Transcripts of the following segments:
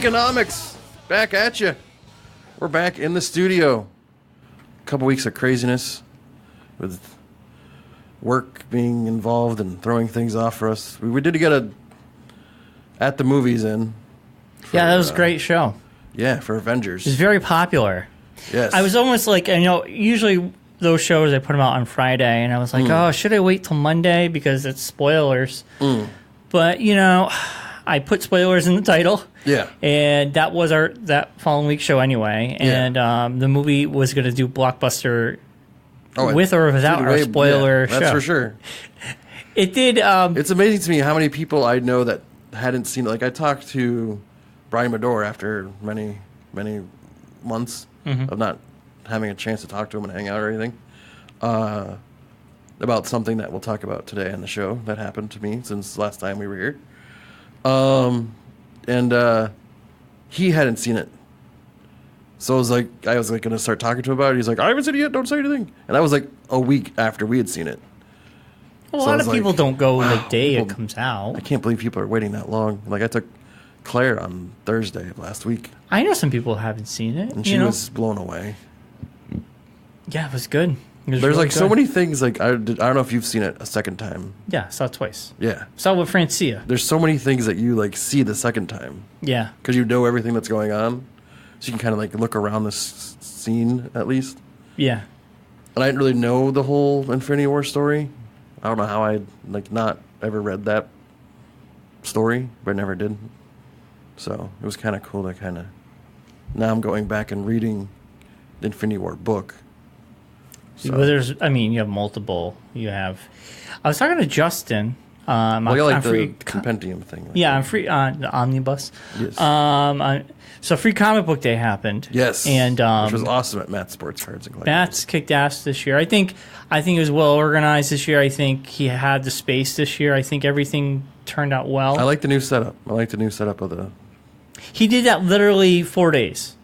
Geekonomics, back at you. We're back in the studio. A couple weeks of craziness with work being involved and throwing things off for us. We did get a At the Movies in. For, that was a great show. Yeah, for Avengers. It was very popular. Yes. I was almost like, usually those shows, I put them out on Friday, and I was like, oh, should I wait till Monday because it's spoilers? But, I put spoilers in the title. Yeah. And that was that following week's show anyway. And the movie was going to do Blockbuster with or without our spoiler show. That's for sure. It did. It's amazing to me how many people I know that hadn't seen it. Like, I talked to Brian Medore after many, many months of not having a chance to talk to him and hang out or anything about something that we'll talk about today on the show that happened to me since last time we were here. And he hadn't seen it. So I was like going to start talking to him about it. He's like, I haven't seen it yet, don't say anything. And that was like a week after we had seen it. Well, a lot of people don't go the day it comes out. I can't believe people are waiting that long. Like, I took Claire on Thursday of last week. I know some people haven't seen it. And she was blown away. Yeah, it was good. There's really like good. So many things. Like, I don't know if you've seen it a second time. Yeah, saw it twice. Yeah. Saw it with Francia. There's so many things that you like see the second time. Yeah. Because you know everything that's going on. So you can kind of like look around this scene at least. Yeah. And I didn't really know the whole Infinity War story. I don't know how I not ever read that story, but I never did. So it was kind of cool to kind of. Now I'm going back and reading the Infinity War book. So. Well, you have multiple. I was talking to Justin. You like the compendium thing. Like I'm free on the omnibus. Yes. So Free Comic Book Day happened. Yes. And which was awesome at Matt's Sports Cards and Collectibles. Matt's kicked ass this year. I think it was well organized this year. I think he had the space this year. I think everything turned out well. I like the new setup. of the. He did that literally 4 days.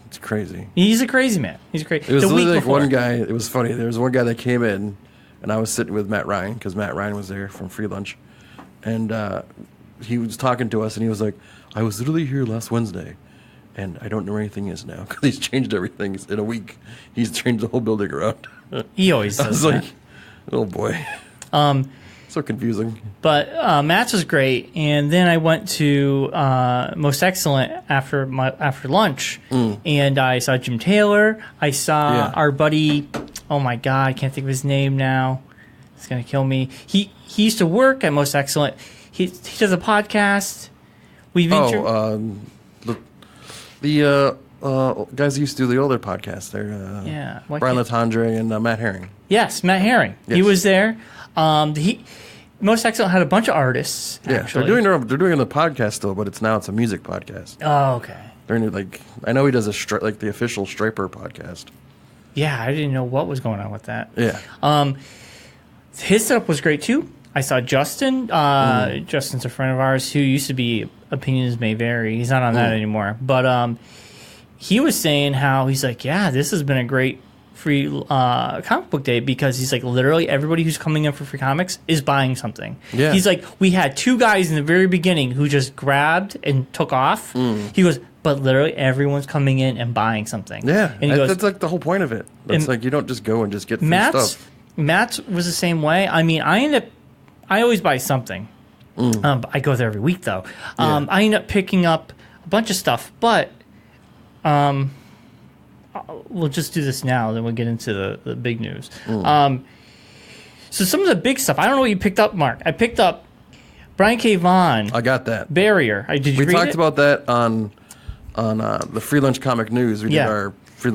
It's crazy. He's a crazy man. He's crazy. It was literally like one guy. It was funny. There was one guy that came in, and I was sitting with Matt Ryan because Matt Ryan was there from Free Lunch, and he was talking to us, and he was like, "I was literally here last Wednesday, and I don't know where anything is now because he's changed everything in a week. He's changed the whole building around." He always does. I was like, "Oh boy." So confusing. But Matt's was great, and then I went to Most Excellent after lunch, and I saw Jim Taylor. I saw our buddy. Oh my God, I can't think of his name now. It's gonna kill me. He used to work at Most Excellent. He does a podcast. The guys who used to do the older podcast there. Brian Latondre and Matt Herring. Yes, Matt Herring. Yes. He was there. Most Excellent had a bunch of artists. Yeah, actually. they're doing the podcast still, but it's a music podcast. Oh, okay. I know he does the official Striper podcast. Yeah, I didn't know what was going on with that. Yeah. His setup was great too. I saw Justin. Justin's a friend of ours who used to be Opinions May Vary. He's not on that anymore, but he was saying how he's like, yeah, this has been a great free comic book day because he's like literally everybody who's coming in for free comics is buying something. Yeah. He's like, we had two guys in the very beginning who just grabbed and took off. He goes, but literally everyone's coming in and buying something. Yeah, and he goes, that's like the whole point of it. It's like you don't just go and just get free stuff. Matt's was the same way. I mean, I always buy something. I go there every week though. I end up picking up a bunch of stuff, but we'll just do this now, then we'll get into the big news. So some of the big stuff, I don't know what you picked up, Mark. I picked up Brian K. Vaughan. I got that. Barrier. Did you read it? We talked about that on the Free Lunch Comic News. We did our Free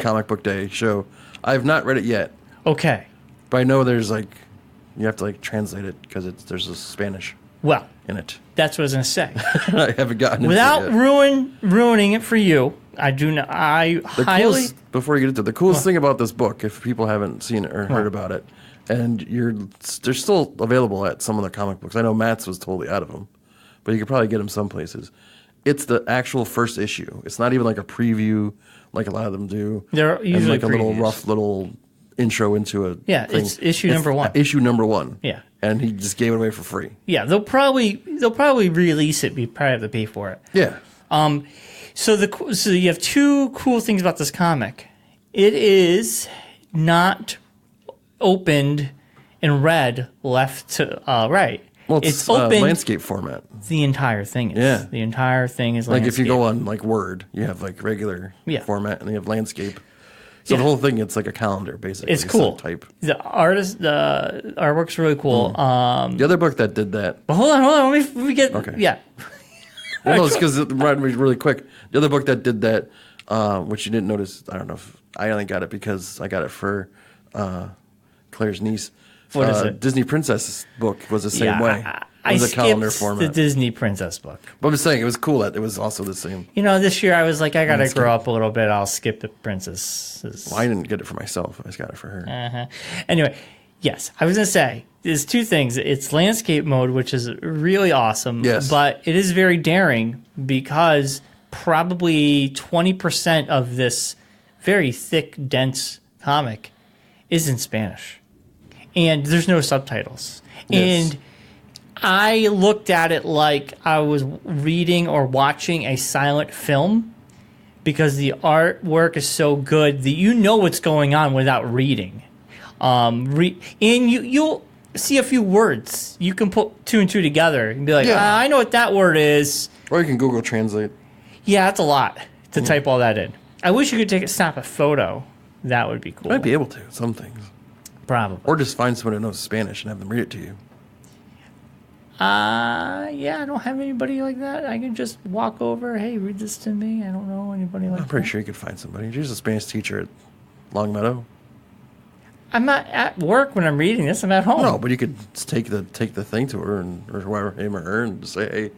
Comic Book Day show. I have not read it yet. Okay. But I know there's you have to translate it because there's a Spanish in it. That's what I was going to say. I haven't gotten without into it yet. ruining it for you. I do not. Before you get into it, the coolest thing about this book, if people haven't seen it or heard about it, and they're still available at some of the comic books. I know Matt's was totally out of them, but you could probably get them some places. It's the actual first issue. It's not even like a preview like a lot of them do. They're usually and a little rough little intro into a Yeah, thing. it's issue number 1. Issue number 1. Yeah. And he just gave it away for free. Yeah, they'll probably re-release it. We probably have to pay for it. Yeah. So you have two cool things about this comic. It is not opened and read left to right. Well, it's open. Landscape format. The entire thing is. Yeah. The entire thing is like landscape. if you go on like Word, you have like regular format and you have landscape. So the whole thing, it's like a calendar basically. It's cool. Type. The artwork's really cool. The other book that did that. But hold on. Let me get. Okay. Yeah. Well, no, it's because it reminded me really quick. The other book that did that, which you didn't notice, I don't know if I only got it because I got it for Claire's niece. What is it? Disney Princess book was the same way. I was a calendar skipped format. the Disney Princess book. But I'm saying it was cool that it was also the same. This year I was like, I gotta grow up a little bit. I'll skip the princesses. Well, I didn't get it for myself. I just got it for her. Anyway, yes, I was gonna say there's two things. It's landscape mode, which is really awesome. Yes. But it is very daring because probably 20% of this very thick, dense comic is in Spanish. And there's no subtitles. Yes. And I looked at it like I was reading or watching a silent film because the artwork is so good that you know what's going on without reading. And you'll see a few words. You can put two and two together and be like, I know what that word is. Or you can Google Translate. Yeah, that's a lot to type all that in. I wish you could snap a photo. That would be cool. Might be able to, some things. Probably. Or just find someone who knows Spanish and have them read it to you. Yeah, I don't have anybody like that. I can just walk over, hey, read this to me. I don't know anybody like that. I'm pretty sure you could find somebody. You're a Spanish teacher at Longmeadow. I'm not at work when I'm reading this. I'm at home. No, but you could take the thing to her or whoever, him or her, and just say, hey,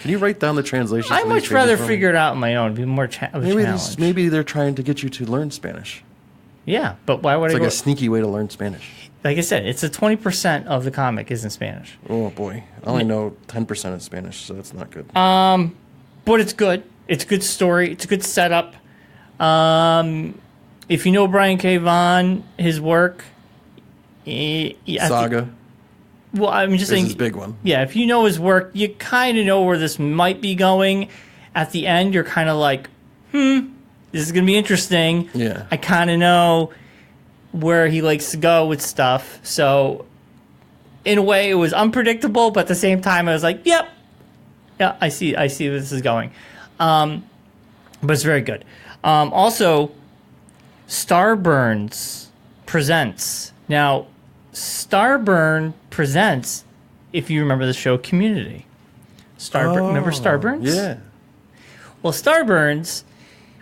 can you write down the translation? I'd much rather figure it out on my own. Be more challenge. Maybe they're trying to get you to learn Spanish. Yeah, but why would It's like a sneaky way to learn Spanish. Like I said, it's 20% of the comic is in Spanish. Oh, boy. I only know 10% is Spanish, so that's not good. But it's good. It's a good story. It's a good setup. If you know Brian K. Vaughan, his work... Saga. Well, I'm just saying... This is a big one. Yeah, if you know his work, you kind of know where this might be going. At the end, you're kind of like, this is going to be interesting. Yeah. I kind of know where he likes to go with stuff. So, in a way, it was unpredictable, but at the same time, I was like, yep. Yeah, I see where this is going. But it's very good. Also, Starburns presents. Now, Starburn presents, if you remember the show Community. Remember Starburns? Yeah. Well, Starburns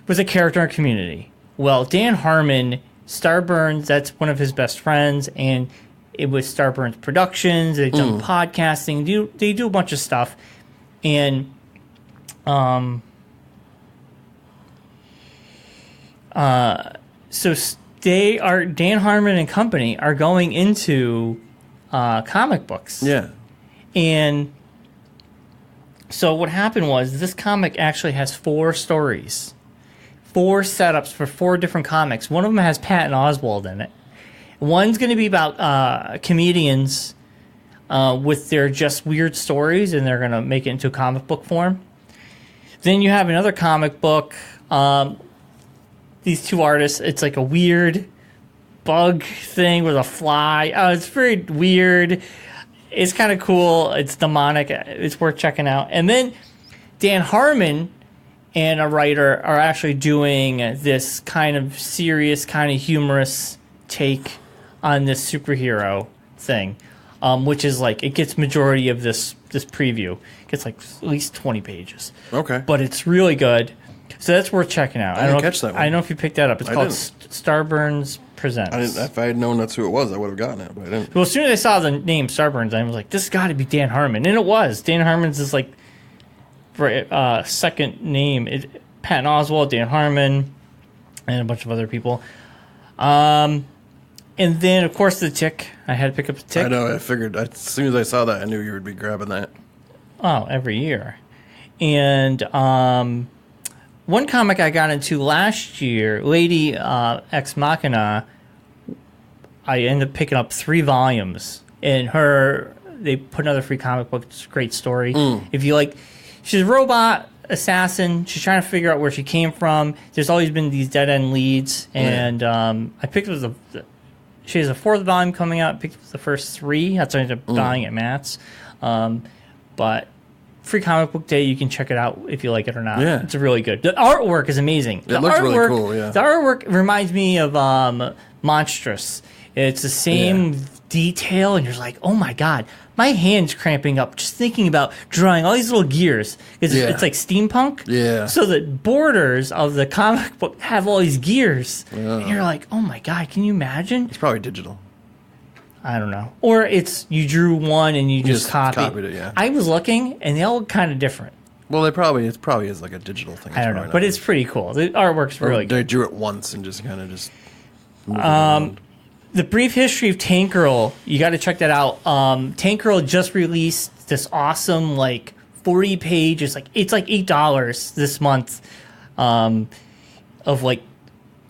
was a character in Community. Well, Dan Harmon, Starburns, that's one of his best friends, and it was Starburns Productions. They've done podcasting. They do a bunch of stuff. And so Dan Harmon and company are going into comic books. Yeah. And so what happened was this comic actually has 4 stories. 4 setups for 4 different comics. One of them has Patton Oswalt in it. One's going to be about comedians with their just weird stories, and they're going to make it into a comic book form. Then you have another comic book. These 2 artists, it's like a weird bug thing with a fly. It's very weird. It's kind of cool. It's demonic. It's worth checking out. And then Dan Harmon and a writer are actually doing this kind of serious, kind of humorous take on this superhero thing, which is like, it gets majority of this preview. It gets like at least 20 pages. Okay. But it's really good. So that's worth checking out. I didn't catch that one. I don't know if you picked that up. It's called Starburns Presents. If I had known that's who it was, I would have gotten it, but I didn't. Well, as soon as I saw the name Starburns, I was like, this has got to be Dan Harmon. And it was. Dan Harmon's is like second name. Patton Oswalt, Dan Harmon, and a bunch of other people. And then, of course, The Tick. I had to pick up The Tick. I know. I figured. As soon as I saw that, I knew you would be grabbing that. Oh, every year. And one comic I got into last year, Lady Ex Machina, I ended up picking up 3 volumes. And they put another free comic book. It's a great story. If you like, she's a robot assassin. She's trying to figure out where she came from. There's always been these dead end leads, and I picked up she has a 4th volume coming out. I picked up the first 3. That's what I ended up buying at Matt's. But free comic book day, you can check it out if you like it or not. Yeah. It's really good. The artwork is amazing. It looks really cool. Yeah, the artwork reminds me of Monstrous. It's the same detail, and you're like, oh my god, my hand's cramping up just thinking about drawing all these little gears. It's like steampunk. Yeah. So the borders of the comic book have all these gears, and you're like, oh my god, can you imagine? It's probably digital. I don't know. Or it's you drew one and you just copied it. Yeah. I was looking, and they all look kind of different. Well, it probably is like a digital thing. I don't know, but it's pretty cool. The artwork's really good. They drew it once and just kind of just moved it around. The Brief History of Tank Girl, you got to check that out. Tank Girl just released this awesome, like, 40-page, it's like $8 this month, of, like,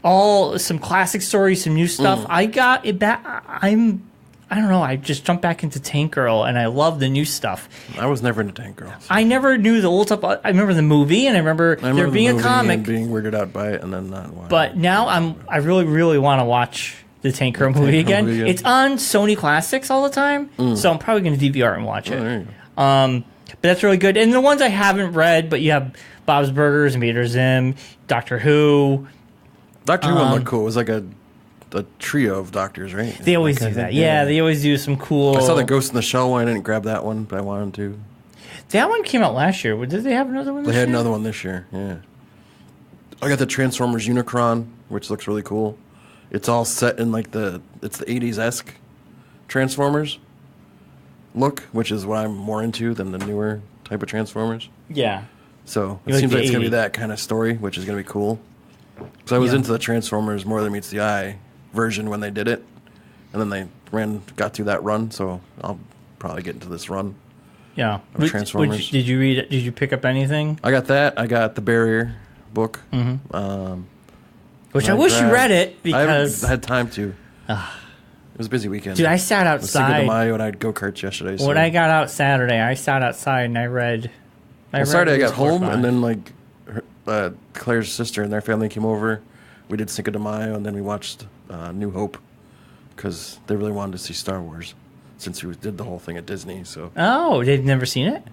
some classic stories, some new stuff. I got it back. I don't know, I just jumped back into Tank Girl, and I love the new stuff. I was never into Tank Girl. I never knew the old stuff. I remember the movie, and I remember there being a comic. And being weirded out by it, and then not watching. But now I really, really want to watch the Tank Girl movie again. It's on Sony Classics all the time, so I'm probably going to DVR and watch it. There you go. But that's really good. And the ones I haven't read, but you have Bob's Burgers, Invader Zim, Doctor Who. Doctor Who one looked cool. It was like a trio of doctors, right? They always do that. Yeah, they always do some cool... I saw the Ghost in the Shell one. I didn't grab that one, but I wanted to. That one came out last year. Did they have another one this year? They had another one this year, yeah. I got the Transformers Unicron, which looks really cool. It's all set in like it's the 80s-esque Transformers look, which is what I'm more into than the newer type of Transformers. Yeah. So it seems like it's going to be that kind of story, which is going to be cool. So I was into the Transformers More Than Meets the Eye version when they did it, and then they got through that run, so I'll probably get into this run. Yeah. Of Transformers. Did you read it? Did you pick up anything? I got that. I got the Barrier book. Which I wish you read it because I had time to. It was a busy weekend. Dude, I sat outside. Cinco de Mayo, and I had go-karts yesterday. So. When I got out Saturday, I sat outside and I read. Saturday I got home, and then like Claire's sister and their family came over. We did Cinco de Mayo, and then we watched New Hope because they really wanted to see Star Wars since we did the whole thing at Disney. So. Oh, they've never seen it?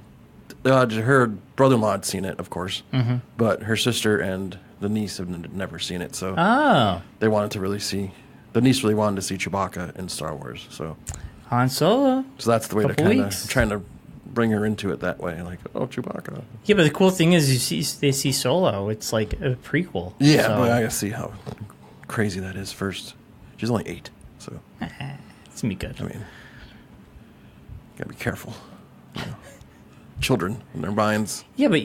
Her brother-in-law had seen it, of course, but her sister and the niece have never seen it, so they wanted to really see. The niece really wanted to see Chewbacca in Star Wars, so Han Solo. So that's the way to kind of trying to bring her into it that way, like Chewbacca. Yeah, but the cool thing is they see Solo. It's like a prequel. Yeah, but I gotta see how crazy that is first. She's only 8, so it's gonna be good. I mean, gotta be careful. Children and their minds. Yeah, but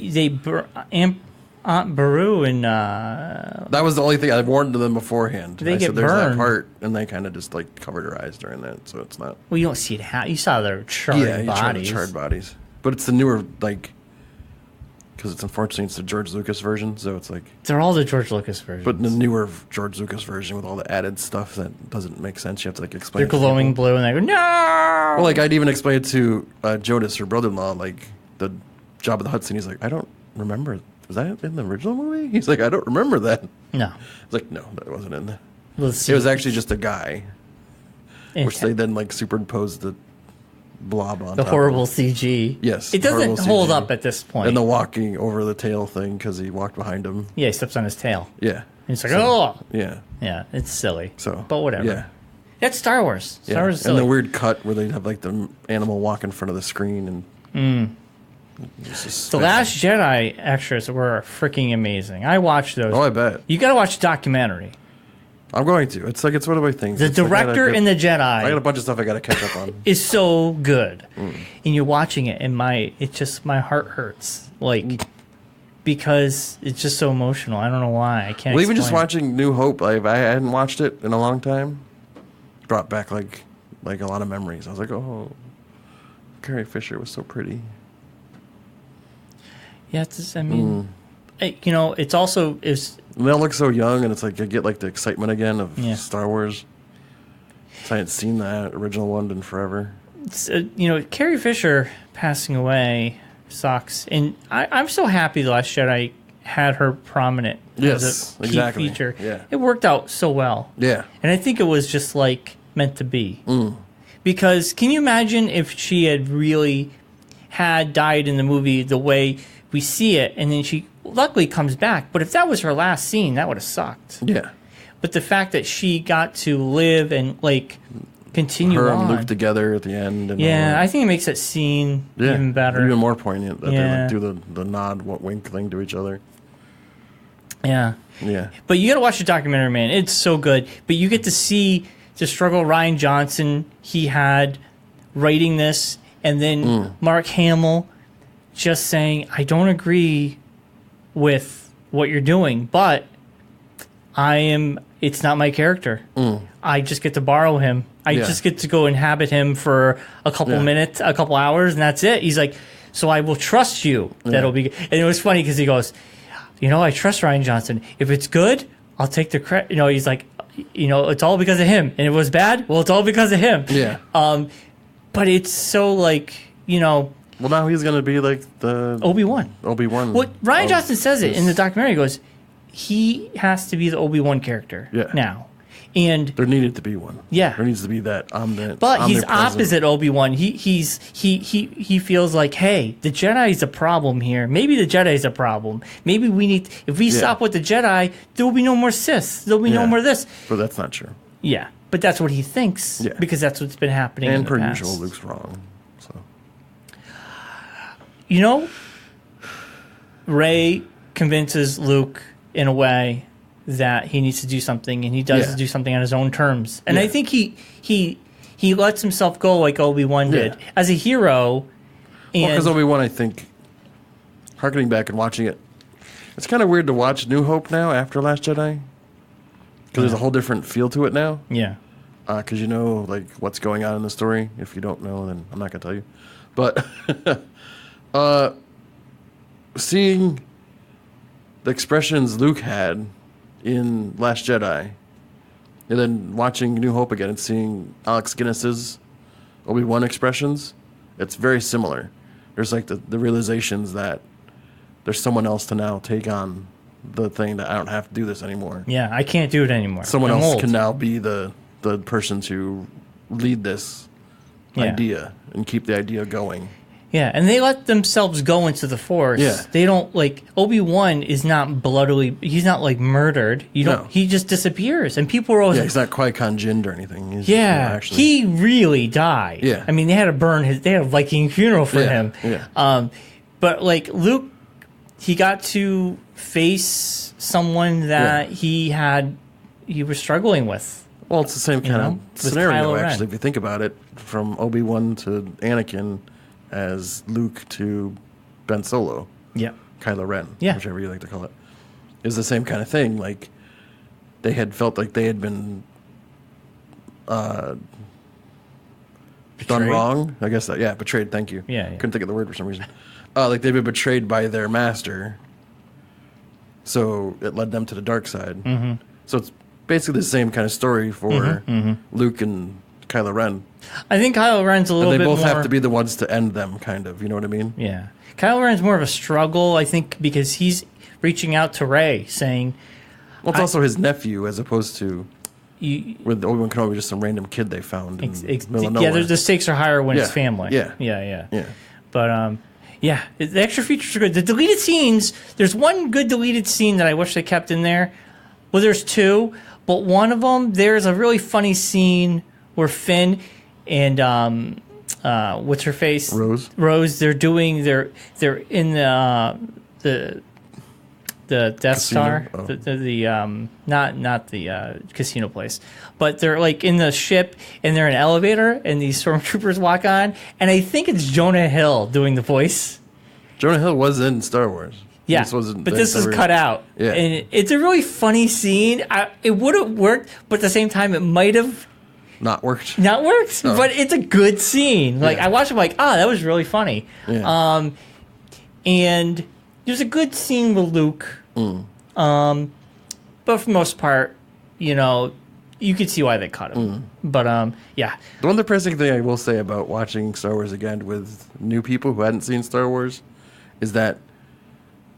Aunt Beru and that was the only thing I warned them beforehand. They get said, there's burned. That part, and they kind of just like covered her eyes during that, so it's not. Well, you don't see it. You saw their charred bodies. Charred bodies, but it's the newer because it's the George Lucas version, so it's like they're all the George Lucas versions. But the newer George Lucas version with all the added stuff that doesn't make sense, you have to explain. They're glowing blue, and they go no. Well, I'd even explain it to Jonas, her brother-in-law, the Jabba the Hutt scene. He's like, I don't remember. Was that in the original movie? He's like, I don't remember that. No. I was like, no, that wasn't in there. It Well, was actually just a guy, which they then superimposed the blob on the top horrible of. CG. Yes. It doesn't hold up at this point. And the walking over the tail thing because he walked behind him. Yeah, he steps on his tail. Yeah. And it's like, oh. Yeah. Yeah, it's silly. So, but whatever. Yeah. That's Star Wars. Star Wars is silly. And the weird cut where they have the animal walk in front of the screen and. The Last Jedi extras were freaking amazing. I watched those. Oh, I bet. You got to watch the documentary. I'm going to. It's one of my things. The director and the Jedi. I got a bunch of stuff I got to catch up on. Is so good, and you're watching it, and my heart hurts, because it's just so emotional. I don't know why. I can't. Well, even just watching New Hope, I hadn't watched it in a long time. Brought back a lot of memories. I was like, oh, Carrie Fisher was so pretty. Yeah, it's also they all look so young, and it's like I get the excitement again of Star Wars. So I hadn't seen that original one in forever. Carrie Fisher passing away sucks, and I'm so happy The Last Jedi had her prominent as a key feature. Yeah. It worked out so well. Yeah. And I think it was just like meant to be. Because can you imagine if she had really had died in the movie the way we see it, and then she luckily comes back, but if that was her last scene, that would have sucked. Yeah. But the fact that she got to live and like continue her on. and Luke together at the end. And I think it makes that scene even better. Even more poignant that they like do the nod, wink thing to each other. Yeah. Yeah. But you got to watch the documentary, man. It's so good. But you get to see the struggle Rian Johnson he had writing this, and then Mark Hamill just saying, I don't agree with what you're doing, but it's not my character. I just get to borrow him. I just get to go inhabit him for a couple minutes, a couple hours, and that's it. He's like, so I will trust you. That'll be good. And it was funny because he goes, I trust Rian Johnson. If it's good, I'll take the credit. He's like, it's all because of him. And if it was bad, well, it's all because of him. Yeah. But it's so like, Well, now he's going to be like the... Obi-Wan. Obi-Wan. Well, Rian Johnson says it in the documentary. He goes, he has to be the Obi-Wan character now. And there needed to be one. Yeah. There needs to be that omnipresent. But he's opposite Obi-Wan. He feels like, hey, the Jedi's a problem here. Maybe the Jedi's a problem. Maybe we need... If we stop with the Jedi, there will be no more Sith. There will be no more this. But that's not true. Yeah. But that's what he thinks. Yeah. Because that's what's been happening in the past. And per usual, Luke's wrong. So... Rey convinces Luke in a way that he needs to do something, and he does do something on his own terms. And I think he lets himself go like Obi-Wan did as a hero. Because Obi-Wan, I think, harkening back and watching it, it's kind of weird to watch New Hope now after Last Jedi, because there's a whole different feel to it now. Yeah. Because like what's going on in the story. If you don't know, then I'm not gonna tell you. But seeing the expressions Luke had in Last Jedi, and then watching New Hope again and seeing Alex Guinness's Obi-Wan expressions, it's very similar. There's like the realizations that there's someone else to now take on the thing that I don't have to do this anymore. Yeah, I can't do it anymore. Someone else can now be the person to lead this idea and keep the idea going. Yeah, and they let themselves go into the Force. Yeah. They don't, like, Obi-Wan is not bloodily, he's not, like, murdered. He just disappears. And people are always he's not Qui-Gon Jinn or anything. He's he really died. Yeah. I mean, they had to they had a Viking funeral for him. Yeah. But, like, Luke, he got to face someone that he was struggling with. Well, it's the same kind of scenario, actually, if you think about it, from Obi-Wan to Anakin as Luke to Ben Solo. Yeah. Kylo Ren. Yeah. Whichever you like to call it. Is the same kind of thing. Like, they had felt like they had been done wrong. I guess betrayed, thank you. Yeah. Couldn't think of the word for some reason. Like, they've been betrayed by their master. So it led them to the dark side. Mm-hmm. So it's basically the same kind of story for Luke and Kylo Ren. I think Kylo Ren's a little bit more... They both have to be the ones to end them, kind of. You know what I mean? Yeah. Kylo Ren's more of a struggle, I think, because he's reaching out to Rey, saying... Well, it's also his nephew, as opposed to... with Obi-Wan Kenobi, just some random kid they found in the middle of nowhere. Yeah, the stakes are higher when it's family. Yeah. But, the extra features are good. The deleted scenes, there's one good deleted scene that I wish they kept in there. Well, there's two, but one of them, there's a really funny scene where Finn and what's her face? Rose. They're in the Death casino? Star. The not the casino place, but they're like in the ship and they're in an elevator and these stormtroopers walk on, and I think it's Jonah Hill doing the voice. Jonah Hill was in Star Wars. Yeah, but this was cut out. Yeah. And it's a really funny scene. It would have worked, but at the same time, it might have not worked. But it's a good scene. Like I watched it, like, that was really funny. Yeah. And there's a good scene with Luke. But for the most part, you could see why they cut him. But yeah. The one depressing thing I will say about watching Star Wars again with new people who hadn't seen Star Wars is that,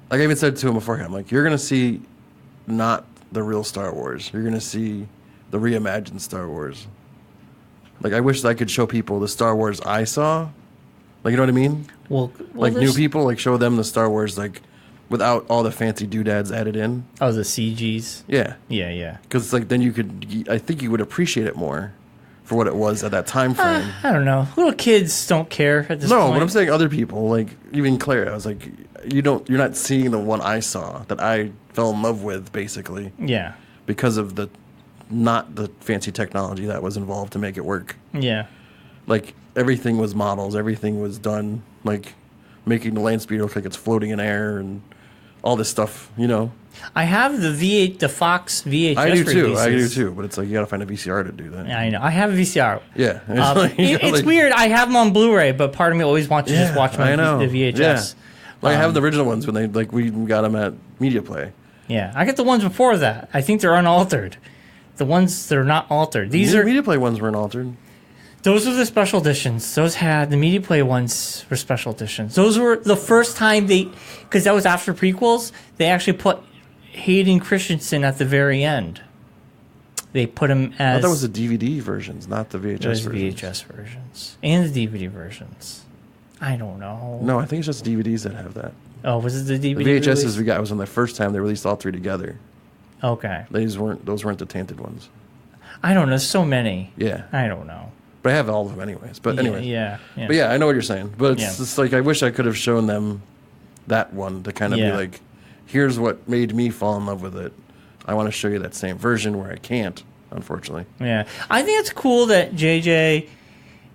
like I even said to him beforehand, I'm like, you're going to see not the real Star Wars. You're going to see the reimagined Star Wars. Like, I wish I could show people the Star Wars I saw. Like, you know what I mean? Well like, new people, like, show them the Star Wars, like, without all the fancy doodads added in. Oh, the CGs? Yeah. Yeah. Because, like, then I think you would appreciate it more for what it was at that time frame. I don't know. Little kids don't care at this point. No, but I'm saying other people, like, even Claire, I was like, you're not seeing the one I saw that I fell in love with, basically. Yeah. Because of not the fancy technology that was involved to make it work. Yeah. Like, everything was models, everything was done, like, making the land speeder look like it's floating in air and all this stuff, you know. I have the Fox VHS I do releases. too, but it's like you gotta find a VCR to do that. Yeah, I know. I have a VCR. Yeah. It's weird. I have them on Blu-ray, but part of me always wants to just watch the VHS. Yeah. Like, I have the original ones when we got them at Media Play. Yeah, I got the ones before that. I think they're unaltered. The ones that are not altered. These are Media Play ones weren't altered. Those were the special editions. Those had the Media Play ones were special editions. Those were the first time because that was after prequels. They actually put Hayden Christensen at the very end. They put him as. I thought that was the DVD versions, not the VHS versions. VHS versions and the DVD versions. I don't know. No, I think it's just DVDs that have that. Oh, was it the DVD? The VHSs release? we got was on the first time they released all three together. Okay. Those weren't the tainted ones. I don't know. So many. Yeah. I don't know. But I have all of them anyways. But anyway. Yeah. But yeah, I know what you're saying. But it's just like I wish I could have shown them that one to kind of be like, here's what made me fall in love with it. I want to show you that same version where I can't, unfortunately. Yeah. I think it's cool that JJ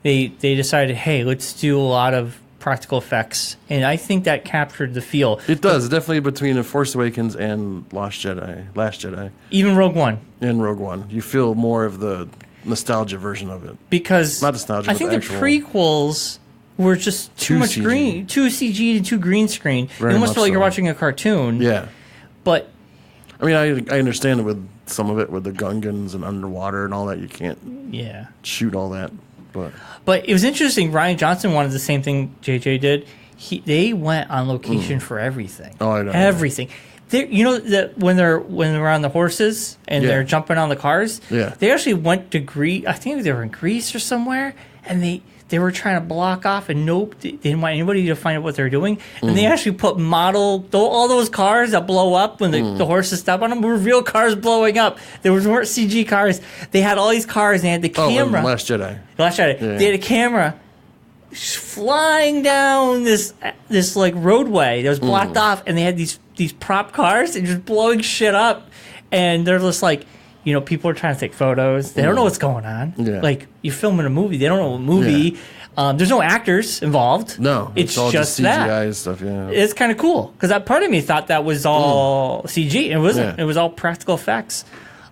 they decided, hey, let's do a lot of practical effects, and I think that captured the feel. It does, definitely between The Force Awakens and Last Jedi. Even Rogue One. And Rogue One. You feel more of the nostalgia version of it. Because not nostalgia, I think the prequels were just too much green, too CG and too green screen. You almost feel like you're watching a cartoon. Yeah. But I mean, I understand with some of it with the Gungans and underwater and all that. You can't shoot all that. But it was interesting. Rian Johnson wanted the same thing JJ did. They went on location for everything. Oh, I know. Everything. You know that when they're on the horses and they're jumping on the cars. Yeah. They actually went to Greece. I think they were in Greece or somewhere, and they were trying to block off, and they didn't want anybody to find out what they were doing. And they actually put all those cars that blow up when the horses step on them were real cars blowing up. There weren't CG cars. They had all these cars, and they had the camera. Oh, Last Jedi. Yeah. They had a camera flying down this like roadway that was blocked off, and they had these prop cars and just blowing shit up. And they're just like, people are trying to take photos. They don't know what's going on. Yeah. Like, you're filming a movie. They don't know what movie. Yeah. There's no actors involved. No. It's all just CGI that. and stuff, yeah. It's kind of cool. Because that part of me thought that was all CG. And it wasn't. Yeah. It was all practical effects.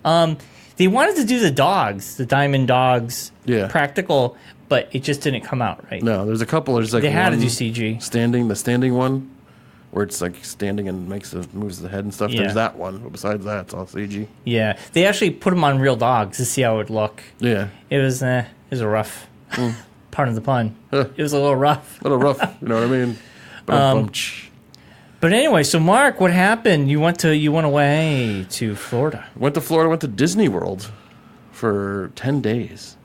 They wanted to do the dogs, the diamond dogs, practical, but it just didn't come out right. No, there's a couple. There's like they had to do CG. The standing one, where it's like standing and moves the head and stuff. There's that one, but besides that, it's all CG. Yeah, they actually put them on real dogs to see how it would look. Yeah, it was a rough. Pardon the pun. It was a little rough. You know what I mean? But anyway, so Mark, what happened? You went away to Florida. Went to Disney World for 10 days.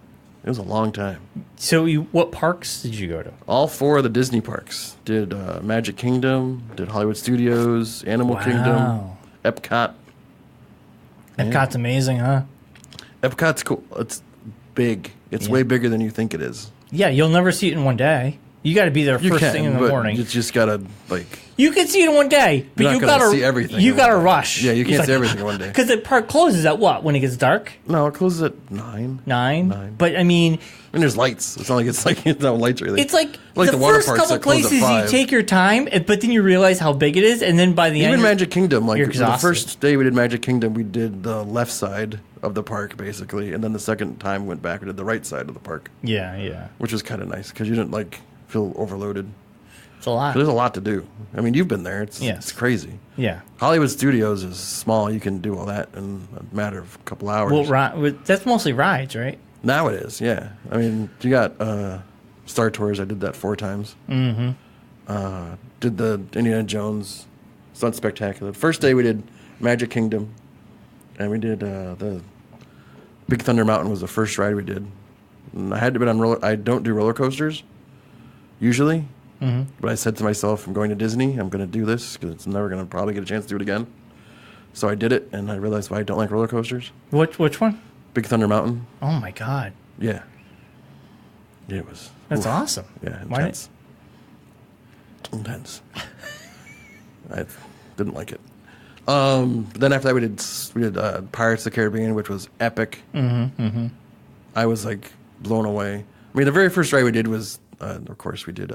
It was a long time. So what parks did you go to? All 4 of the Disney parks. Did Magic Kingdom, did Hollywood Studios, Animal Kingdom, Epcot. Epcot's amazing, huh? Epcot's cool. It's big. It's way bigger than you think it is. Yeah, you'll never see it in one day. You got to be there first thing in the morning. You just got to, You can see it in one day, but you got to see everything. You got to rush. Yeah, you can't see everything in one day. Because the park closes at what? When it gets dark? No, it closes at 9. 9? But I mean... And there's lights. It's not like it's no lights or anything. It's like the first couple places you take your time, but then you realize how big it is, and then by the end... Even Magic Kingdom, the first day we did Magic Kingdom, we did the left side of the park, basically, and then the second time we went back, we did the right side of the park. Yeah. Which was kind of nice, because you didn't, feel overloaded. It's a lot. There's a lot to do. I mean, you've been there. It's crazy. Yeah. Hollywood Studios is small. You can do all that in a matter of a couple hours. Well, that's mostly rides, right? Now it is, yeah. I mean, you got Star Tours. I did that 4 times. Mm-hmm. Did the Indiana Jones Stunt Spectacular. The first day we did Magic Kingdom, and we did the Big Thunder Mountain was the first ride we did. And I had to be on I don't do roller coasters usually, but I said to myself, I'm going to Disney. I'm going to do this because it's never going to probably get a chance to do it again. So I did it, and I realized why I don't like roller coasters. Which one? Big Thunder Mountain. Oh my God. Yeah. It was. That's awesome. Yeah, intense. Intense. I didn't like it. Then after that, we did Pirates of the Caribbean, which was epic. I was like blown away. I mean, the very first ride we did was, of course, we did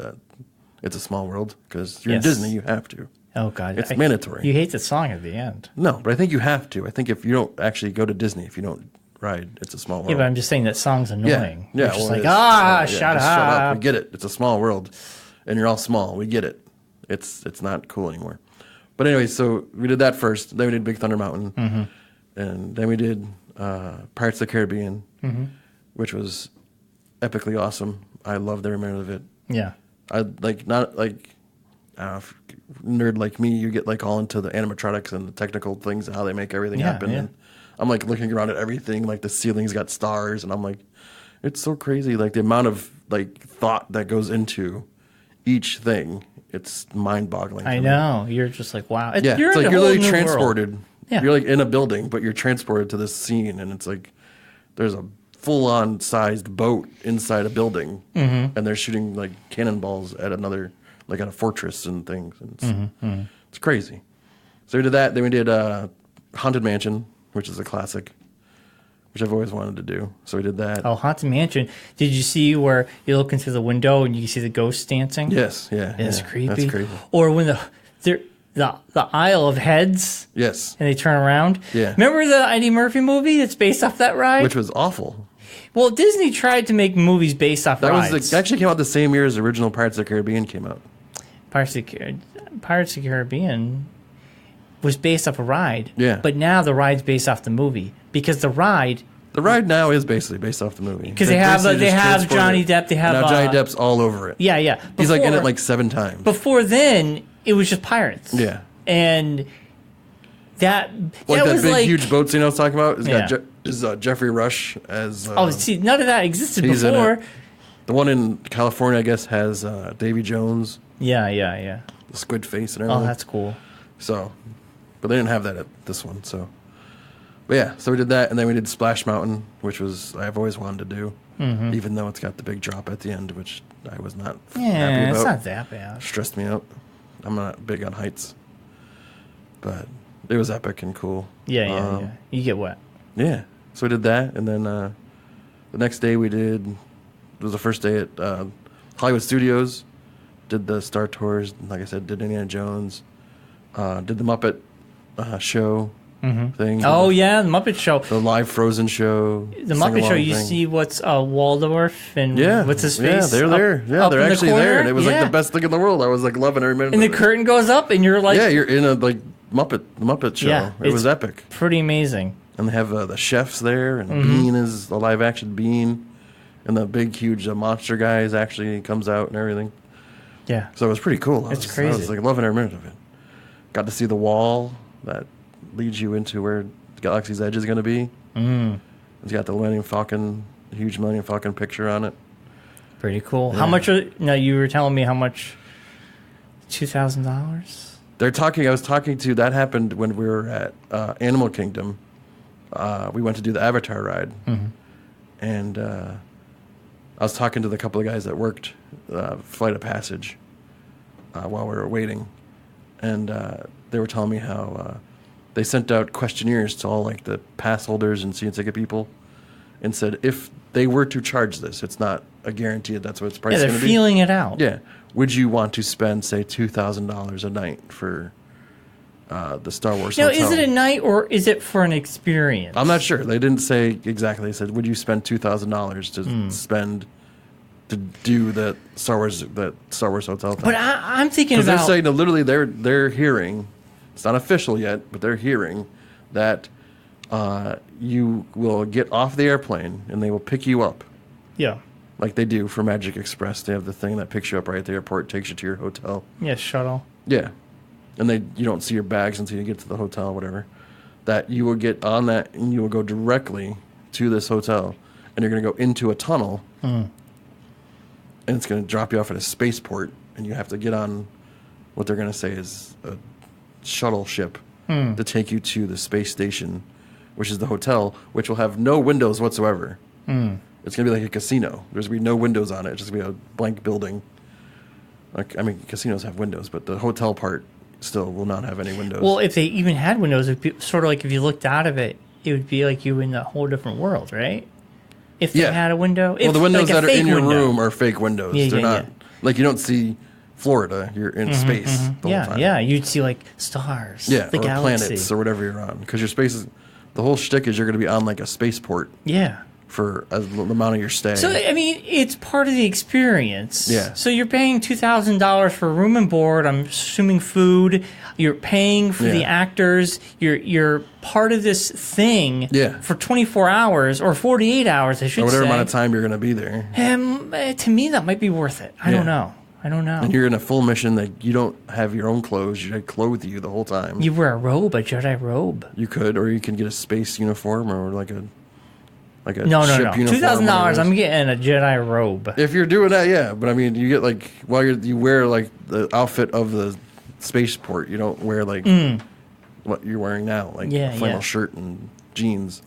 It's a Small World because you're in Disney, you have to. Oh God, it's mandatory. You hate the song at the end. No, but I think you have to. I think if you don't actually go to Disney, if you don't ride It's a Small World. Yeah, but I'm just saying that song's annoying. Yeah, just well, like shut up. We get it. It's a small world, and you're all small. We get it. It's not cool anymore. But anyway, so we did that first. Then we did Big Thunder Mountain, and then we did Pirates of the Caribbean, which was epically awesome. I loved every minute of it. Yeah, I like not like nerd like me. You get like all into the animatronics and the technical things and how they make everything happen. Yeah. And I'm like looking around at everything. Like the ceiling's got stars, and I'm like, it's so crazy. Like the amount of like thought that goes into each thing. It's mind-boggling. I know. You're just like, wow. It's like you're literally transported. World. Yeah. You're like in a building, but you're transported to this scene, and it's like there's a full-on sized boat inside a building, and they're shooting like cannonballs at another, like at a fortress and things. And it's crazy. So we did that. Then we did Haunted Mansion, which is a classic, which I've always wanted to do. So we did that. Oh, Haunted Mansion. Did you see where you look into the window and you see the ghosts dancing? Yes, yeah. It's creepy. That's crazy. Or when the Isle of Heads. Yes. And they turn around. Yeah. Remember the Eddie Murphy movie that's based off that ride? Which was awful. Well, Disney tried to make movies based off rides. That actually came out the same year as the original Pirates of the Caribbean came out. Pirates of the Caribbean was based off a ride. Yeah. But now the ride's based off the movie. Because the ride now is basically based off the movie. Because they have Johnny Depp. They have now Johnny Depp's all over it. Yeah, yeah. He's like in it like 7 times. Before then, it was just pirates. Yeah. And that that was big huge boat scene I was talking about. It's Yeah. got Jeffrey Rush as. See, none of that existed he's before. in it. The one in California, I guess, has Davy Jones. Yeah, yeah, yeah. The squid face and everything. Oh, that's cool. So, but they didn't have that at this one. So, but yeah, so we did that, and then we did Splash Mountain, which was I've always wanted to do, even though it's got the big drop at the end, which I was not happy about. It's not that bad. Stressed me out. I'm not big on heights, but it was epic and cool. Yeah. You get wet. Yeah. So we did that, and then the next day it was the first day at Hollywood Studios. Did the Star Tours, like I said, did Indiana Jones, did the Muppet show thing. Oh, yeah, the Muppet Show. The live Frozen show. The Muppet Show, you see what's Waldorf and what's his face? Yeah, they're there. Yeah, they're actually there. And it was like the best thing in the world. I was like loving every minute and of it. And the curtain goes up and you're like... Yeah, you're in a like Muppet show. Yeah, it was epic. Pretty amazing. And they have the chefs there, and Bean is a live action Bean. And the big, huge monster guy actually comes out and everything. Yeah. So it was pretty cool. It's crazy. I was like loving every minute of it. Got to see the wall that leads you into where Galaxy's Edge is going to be. It's got the Millennium Falcon, huge Millennium Falcon picture on it. Pretty cool. Yeah. How much? No, you were telling me how much. $2,000. I was talking to. That happened when we were at Animal Kingdom. We went to do the Avatar ride, and I was talking to the couple of guys that worked Flight of Passage while we were waiting, and they were telling me how they sent out questionnaires to all like the pass holders and season ticket people, and said if they were to charge this, it's not a guarantee that's what its price is going to be. They're feeling it out. Yeah. Would you want to spend, say, $2,000 a night for the Star Wars hotel? Is it a night or is it for an experience? I'm not sure. They didn't say exactly. They said, would you spend $2,000 to spend to do that Star Wars hotel thing. But I'm thinking about... Because they're saying that literally they're hearing, it's not official yet, but they're hearing that you will get off the airplane and they will pick you up. Yeah. Like they do for Magic Express. They have the thing that picks you up right at the airport, takes you to your hotel. Yeah, shuttle. Yeah. And you don't see your bags until you get to the hotel, whatever. That you will get on that and you will go directly to this hotel. And you're going to go into a tunnel. And it's going to drop you off at a spaceport. And you have to get on what they're going to say is a shuttle ship to take you to the space station, which is the hotel, which will have no windows whatsoever. It's going to be like a casino. There's going to be no windows on it. It's just going to be a blank building. Like, I mean, casinos have windows, but the hotel part still will not have any windows. Well, if they even had windows, it'd be sort of like if you looked out of it, it would be like you were in a whole different world, right? If they had a window. Well, the windows that are in your room are fake windows. They're not like you don't see Florida. You're in space the whole time. Yeah, you'd see like stars, the or galaxy. Planets or whatever you're on, because your space is the whole shtick is you're going to be on like a spaceport. Yeah. For the amount of your stay. So, I mean, it's part of the experience. Yeah. So you're paying $2,000 for room and board. I'm assuming food. You're paying for the actors. You're part of this thing for 24 hours or 48 hours, I should say. Or whatever amount of time you're going to be there. To me, that might be worth it. I don't know. And you're in a full mission that you don't have your own clothes. You clothe you the whole time. You wear a robe, a Jedi robe. You could, or you can get a space uniform or like a ship uniform. $2,000. I'm getting a Jedi robe. If you're doing that, yeah. But I mean, you get like you wear like the outfit of the spaceport. You don't wear like what you're wearing now, like a flannel shirt and jeans.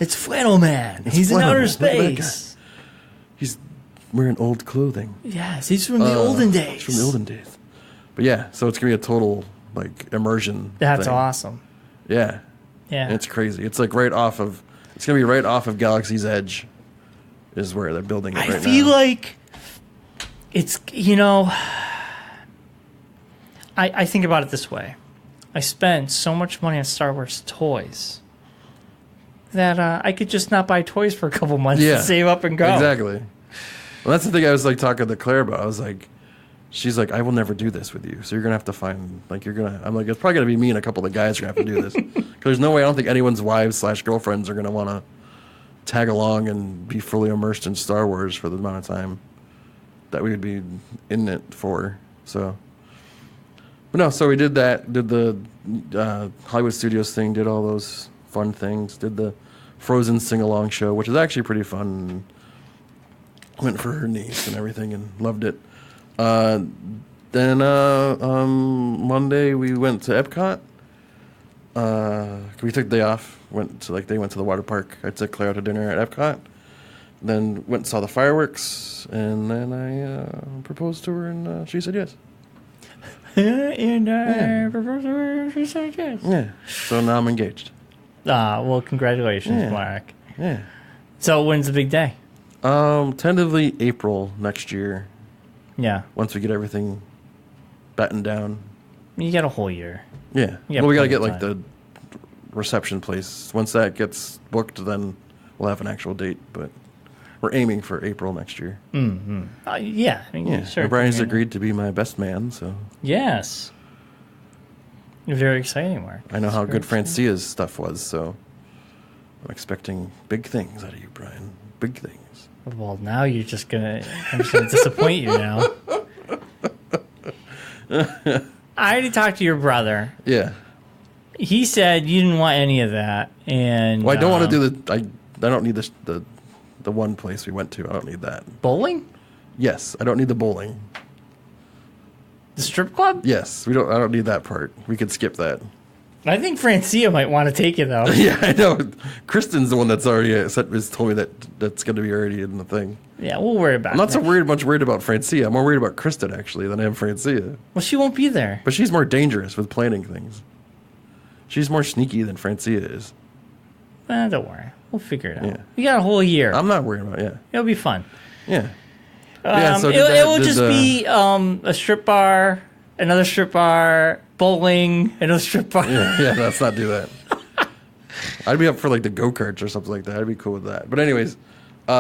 It's Flannel Man. He's in outer space. He's wearing old clothing. Yes, he's from the olden days. He's from the olden days. But yeah, so it's gonna be a total like immersion. That's thing. awesome. Yeah. Yeah. And it's crazy. It's like right off of. It's going to be right off of Galaxy's Edge is where they're building it right now. I feel like it's, I think about it this way. I spend so much money on Star Wars toys that I could just not buy toys for a couple months and save up and go. Exactly. Well, that's the thing I was like talking to Claire about. I was like, she's like, I will never do this with you. So you're going to have to find, like, I'm like, it's probably going to be me and a couple of guys who have to do this. Because there's no way, I don't think anyone's wives/girlfriends are going to want to tag along and be fully immersed in Star Wars for the amount of time that we would be in it for. So, but no, so we did that, did the Hollywood Studios thing, did all those fun things, did the Frozen sing-along show, which is actually pretty fun. Went for her niece and everything and loved it. Then Monday we went to Epcot. We took the day off. They went to the water park. I took Claire out to dinner at Epcot. Then went and saw the fireworks, and then I proposed to her, and she said yes. And I proposed to her, and she said yes. Yeah. So now I'm engaged. Well, congratulations, Mark. Yeah. So when's the big day? Tentatively April next year. Yeah. Once we get everything battened down. You got a whole year. Yeah. Well, we got to get like the reception place. Once that gets booked, then we'll have an actual date. But we're aiming for April next year. Mm-hmm. Yeah. I mean, sure. Bryan's agreed to be my best man, so. Yes. Very exciting, Mark. I know how good Francia's stuff was, so I'm expecting big things out of you, Bryan. Big things. Well, now I'm just gonna disappoint you now. I already talked to your brother. Yeah. He said you didn't want any of that, and I don't want to do I don't need the one place we went to. I don't need that. Bowling? Yes, I don't need the bowling. The strip club? Yes, I don't need that part. We could skip that. I think Francia might want to take it though. Yeah, I know. Kristen's the one that's already has told me that's going to be already in the thing. Yeah, we'll worry about it. I'm not much worried about Francia. I'm more worried about Kristen actually than I am Francia. Well, she won't be there. But she's more dangerous with planning things. She's more sneaky than Francia is. Don't worry. We'll figure it out. Yeah. We got a whole year. I'm not worried about it. Yeah. It'll be fun. Yeah. So it will just be a strip bar, another strip bar, bowling, another strip bar. Yeah, let's not do that. I'd be up for like the go-karts or something like that. I'd be cool with that. But anyways,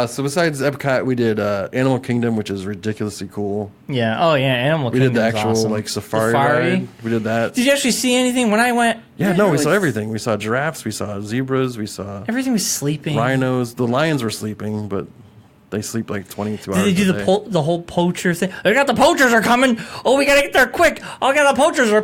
So besides Epcot, we did Animal Kingdom, which is ridiculously cool. Yeah. Oh, yeah. Animal We Kingdom. did the actual awesome. like safari ride. We did that. Did you actually see anything when I went? Yeah, no, we saw everything. We saw giraffes, we saw zebras, we saw Everything was sleeping. rhinos. The lions were sleeping, but they sleep like 22 hours. Did they do the whole poacher thing? They got the poachers are coming. Oh, we gotta get there quick. Oh, got the poachers are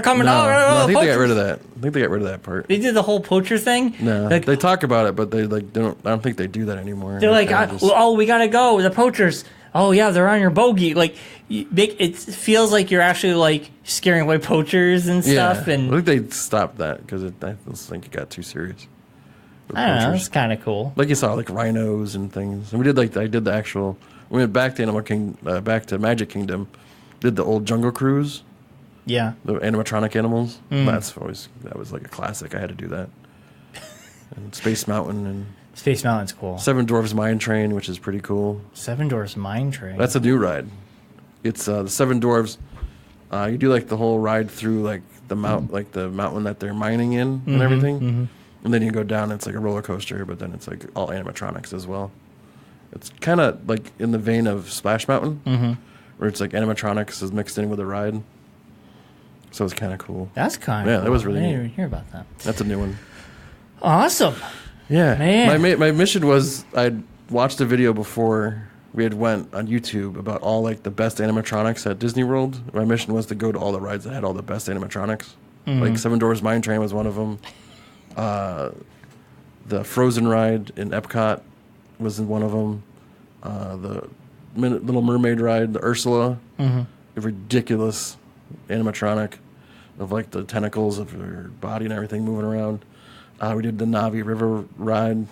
coming. No, oh, I think they poachers. got rid of that. I think they got rid of that part. They did the whole poacher thing. No, like, they talk about it, but they don't. I don't think they do that anymore. They're like, we gotta go. The poachers. Oh yeah, they're on your bogey. Like, it feels like you're actually like scaring away poachers and stuff. And I think they stopped that because I just think it got too serious. I don't know. It's kind of cool. Like you saw like rhinos and things. And we did I did the actual. We went back to back to Magic Kingdom. Did the old Jungle Cruise. Yeah. The animatronic animals. That was like a classic. I had to do that. And Space Mountain and Space Mountain's cool. Seven Dwarfs Mine Train, which is pretty cool. Seven Dwarfs Mine Train. That's a new ride. It's the Seven Dwarfs. You do like the whole ride through like the mountain that they're mining in and everything. Mm-hmm. And then you go down, it's like a roller coaster, but then it's like all animatronics as well. It's kind of like in the vein of Splash Mountain, where it's like animatronics is mixed in with a ride. So it's kind of cool. That's kind of cool. That was really I neat. didn't even hear about that. That's a new one. Awesome. Yeah. Man. My mission was I'd watched a video before we had went on YouTube about all like the best animatronics at Disney World. My mission was to go to all the rides that had all the best animatronics. Like Seven Dwarfs Mine Train was one of them. The Frozen ride in Epcot was in one of them. The Little Mermaid ride, the Ursula, a ridiculous animatronic of like the tentacles of her body and everything moving around. We did the Navi River ride,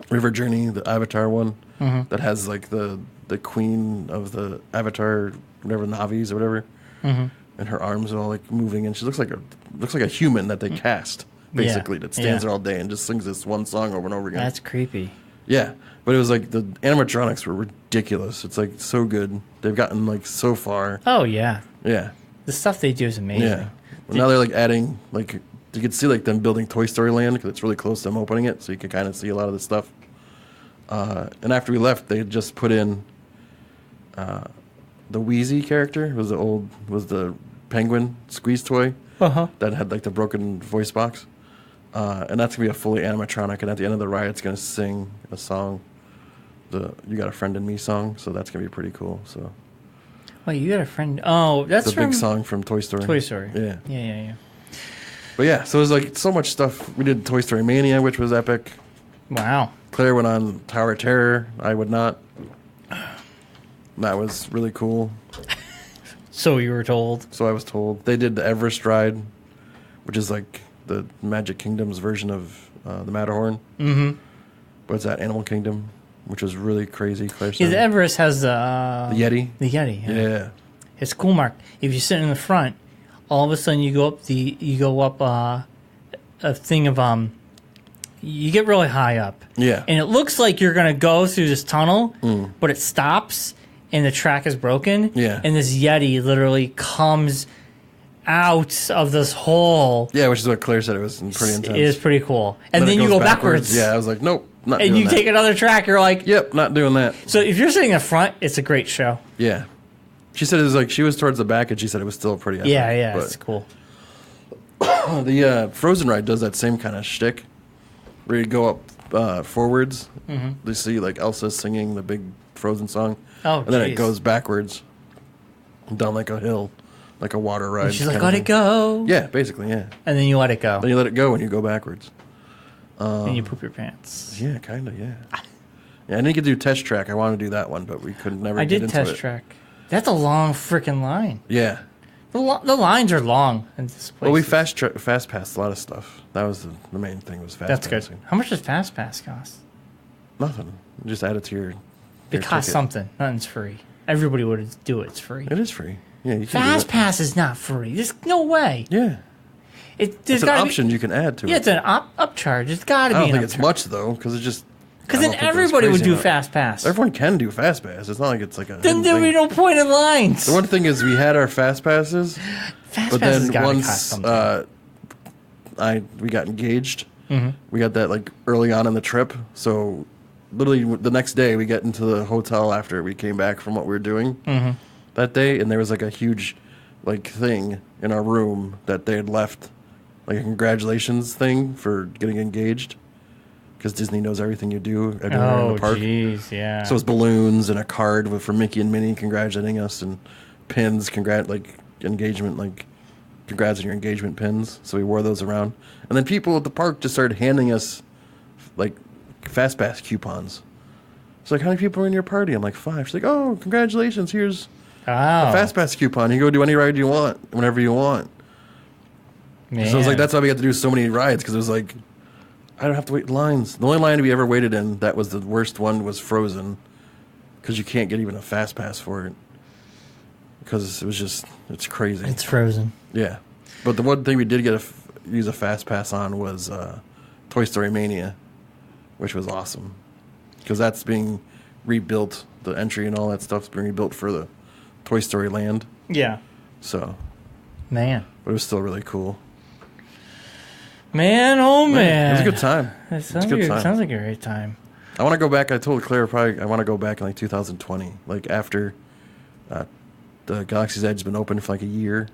River Journey, the Avatar one that has like the queen of the Avatar, whatever Navis or whatever, and her arms are all like moving, and she looks like a human that they cast basically that stands there all day and just sings this one song over and over again. That's creepy. Yeah, but it was like the animatronics were ridiculous. It's like so good. They've gotten like so far. Oh yeah. Yeah. The stuff they do is amazing. Yeah. Well, now they're like adding like you could see like them building Toy Story Land because it's really close to them opening it, so you can kind of see a lot of the stuff. And after we left, they had just put in the Wheezy character was the penguin squeeze toy that had like the broken voice box. And that's gonna be a fully animatronic, and at the end of the ride, it's gonna sing a song, the "You Got a Friend in Me" song. So that's gonna be pretty cool. So, wait, you got a friend? Oh, that's it's a big song from Toy Story. Toy Story. Yeah. But yeah, so it was like so much stuff. We did Toy Story Mania, which was epic. Wow. Claire went on Tower of Terror. I would not. That was really cool. So you were told. So I was told. They did the Everest ride, which is like the Magic Kingdom's version of the Matterhorn. But it's at Animal Kingdom, which was really crazy. Claire said. Yeah, the Everest has the Yeti. The Yeti. Yeah. It's cool, Mark. If you sit in the front, all of a sudden you go up a thing of you get really high up. Yeah. And it looks like you're gonna go through this tunnel, but it stops and the track is broken. Yeah. And this Yeti literally comes out of this hole. Yeah, which is what Claire said. It was pretty intense. It is pretty cool. And then it you goes go backwards. Yeah, I was like, nope, not and doing you that. take another track. You're like, yep, not doing that. So if you're sitting in front, it's a great show. Yeah. She said it was like she was towards the back, and she said it was still pretty epic. Yeah, but it's cool. The Frozen ride does that same kind of shtick, where you go up forwards. You see like Elsa singing the big Frozen song, and then it goes backwards down like a hill, like a water ride. And she's like, let it go. Yeah, basically, yeah. And then you let it go. Then you let it go and you go backwards. And you poop your pants. Yeah, kind of, yeah. Yeah, I didn't get to do test track. I wanted to do that one, but we could never get into it. I did test track. That's a long freaking line. Yeah. The lines are long in this place. Well, we fast passed a lot of stuff. That was the main thing was fast passing. That's good. How much does fast pass cost? Nothing. Just add it to your It costs ticket. something. Nothing's free. Everybody would do it. It's free. It is free. Yeah, you can Fast do it. pass is not free. There's no way. Yeah. There's It's an option you can add to it. Yeah, it's an upcharge. It's got to be I don't an think it's upcharge. much, though, because it just... Because then everybody would do fast pass. Everyone can do fast pass. It's not like it's like a... Then there would be no point in lines. The one thing is we had our fast passes, but then once we got engaged, we got that like early on in the trip, so literally the next day we get into the hotel after we came back from what we were doing that day, and there was like a huge like thing in our room that they had left, like a congratulations thing for getting engaged, because Disney knows everything you do everywhere in the park. Jeez, yeah. So it's balloons and a card from Mickey and Minnie congratulating us, and pins, engagement, like congrats on your engagement pins. So we wore those around, and then people at the park just started handing us like fast pass coupons. It's like, how many people are in your party? I'm like, 5. She's like, oh, congratulations, here's a fast pass coupon. You go do any ride you want whenever you want. Man. So it was like, that's why we got to do so many rides, because it was like, I don't have to wait in lines. The only line we ever waited in that was the worst one was Frozen, because you can't get even a fast pass for it, because it was just, it's crazy. It's Frozen. Yeah. But the one thing we did get use a fast pass on was Toy Story Mania, which was awesome, because that's being rebuilt. The entry and all that stuff's being rebuilt for the Toy Story Land. Yeah. So, man, but it was still really cool. Man, oh man, it was a good time. It sounds like a great time. I want to go back. I told Claire I want to go back in like 2020, like after the Galaxy's Edge has been open for like a year.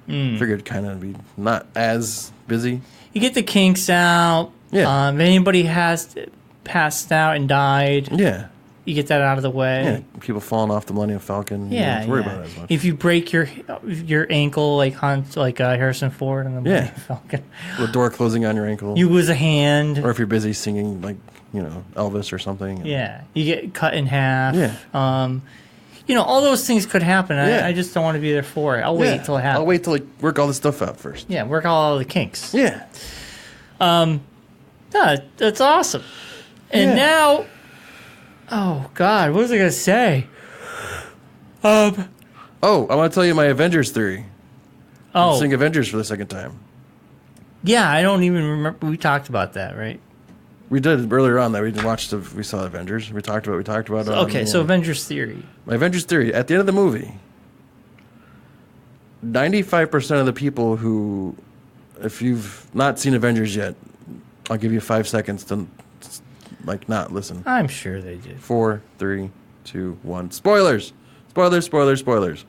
Figured kind of be not as busy. You get the kinks out. Yeah. If anybody has passed out and died. Yeah. You get that out of the way. Yeah. People falling off the Millennium Falcon. You don't have to worry about it as much. If you break your ankle like Harrison Ford in the Millennium Falcon, the door closing on your ankle. You lose a hand. Or if you're busy singing like Elvis or something. Yeah. You get cut in half. Yeah. All those things could happen. Yeah. I just don't want to be there for it. I'll wait till it happens. I'll wait till work all this stuff out first. Yeah, work all the kinks. Yeah. That's awesome. And now, oh God, what was I gonna say? I want to tell you my Avengers theory. I'm seeing Avengers for the second time. Yeah, I don't even remember. We talked about that, right? We did earlier on that we saw Avengers. We talked about it. Okay, so Avengers theory. My Avengers theory. At the end of the movie, 95% of the people who, if you've not seen Avengers yet, I'll give you 5 seconds to not listen. I'm sure they did. 4, 3, 2, 1. Spoilers. Spoilers.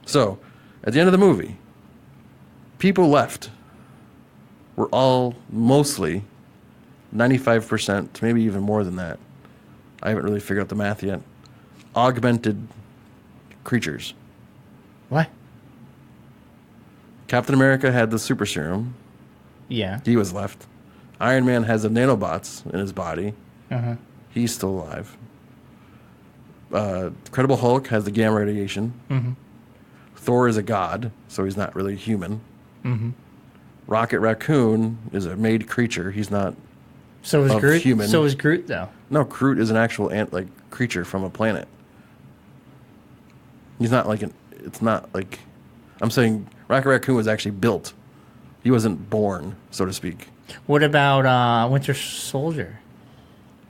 So, at the end of the movie, people left were all mostly 95%, maybe even more than that. I haven't really figured out the math yet. Augmented creatures. What? Captain America had the super serum. Yeah. He was left. Iron Man has the nanobots in his body. Uh-huh. He's still alive. Incredible Hulk has the gamma radiation. Mm-hmm. Thor is a god, so he's not really human. Mm-hmm. Rocket Raccoon is a made creature. He's not So is Groot. human. So is Groot, though. No, Groot is an actual creature from a planet. He's not it's not like, I'm saying Rocket Raccoon was actually built. He wasn't born, so to speak. What about Winter Soldier?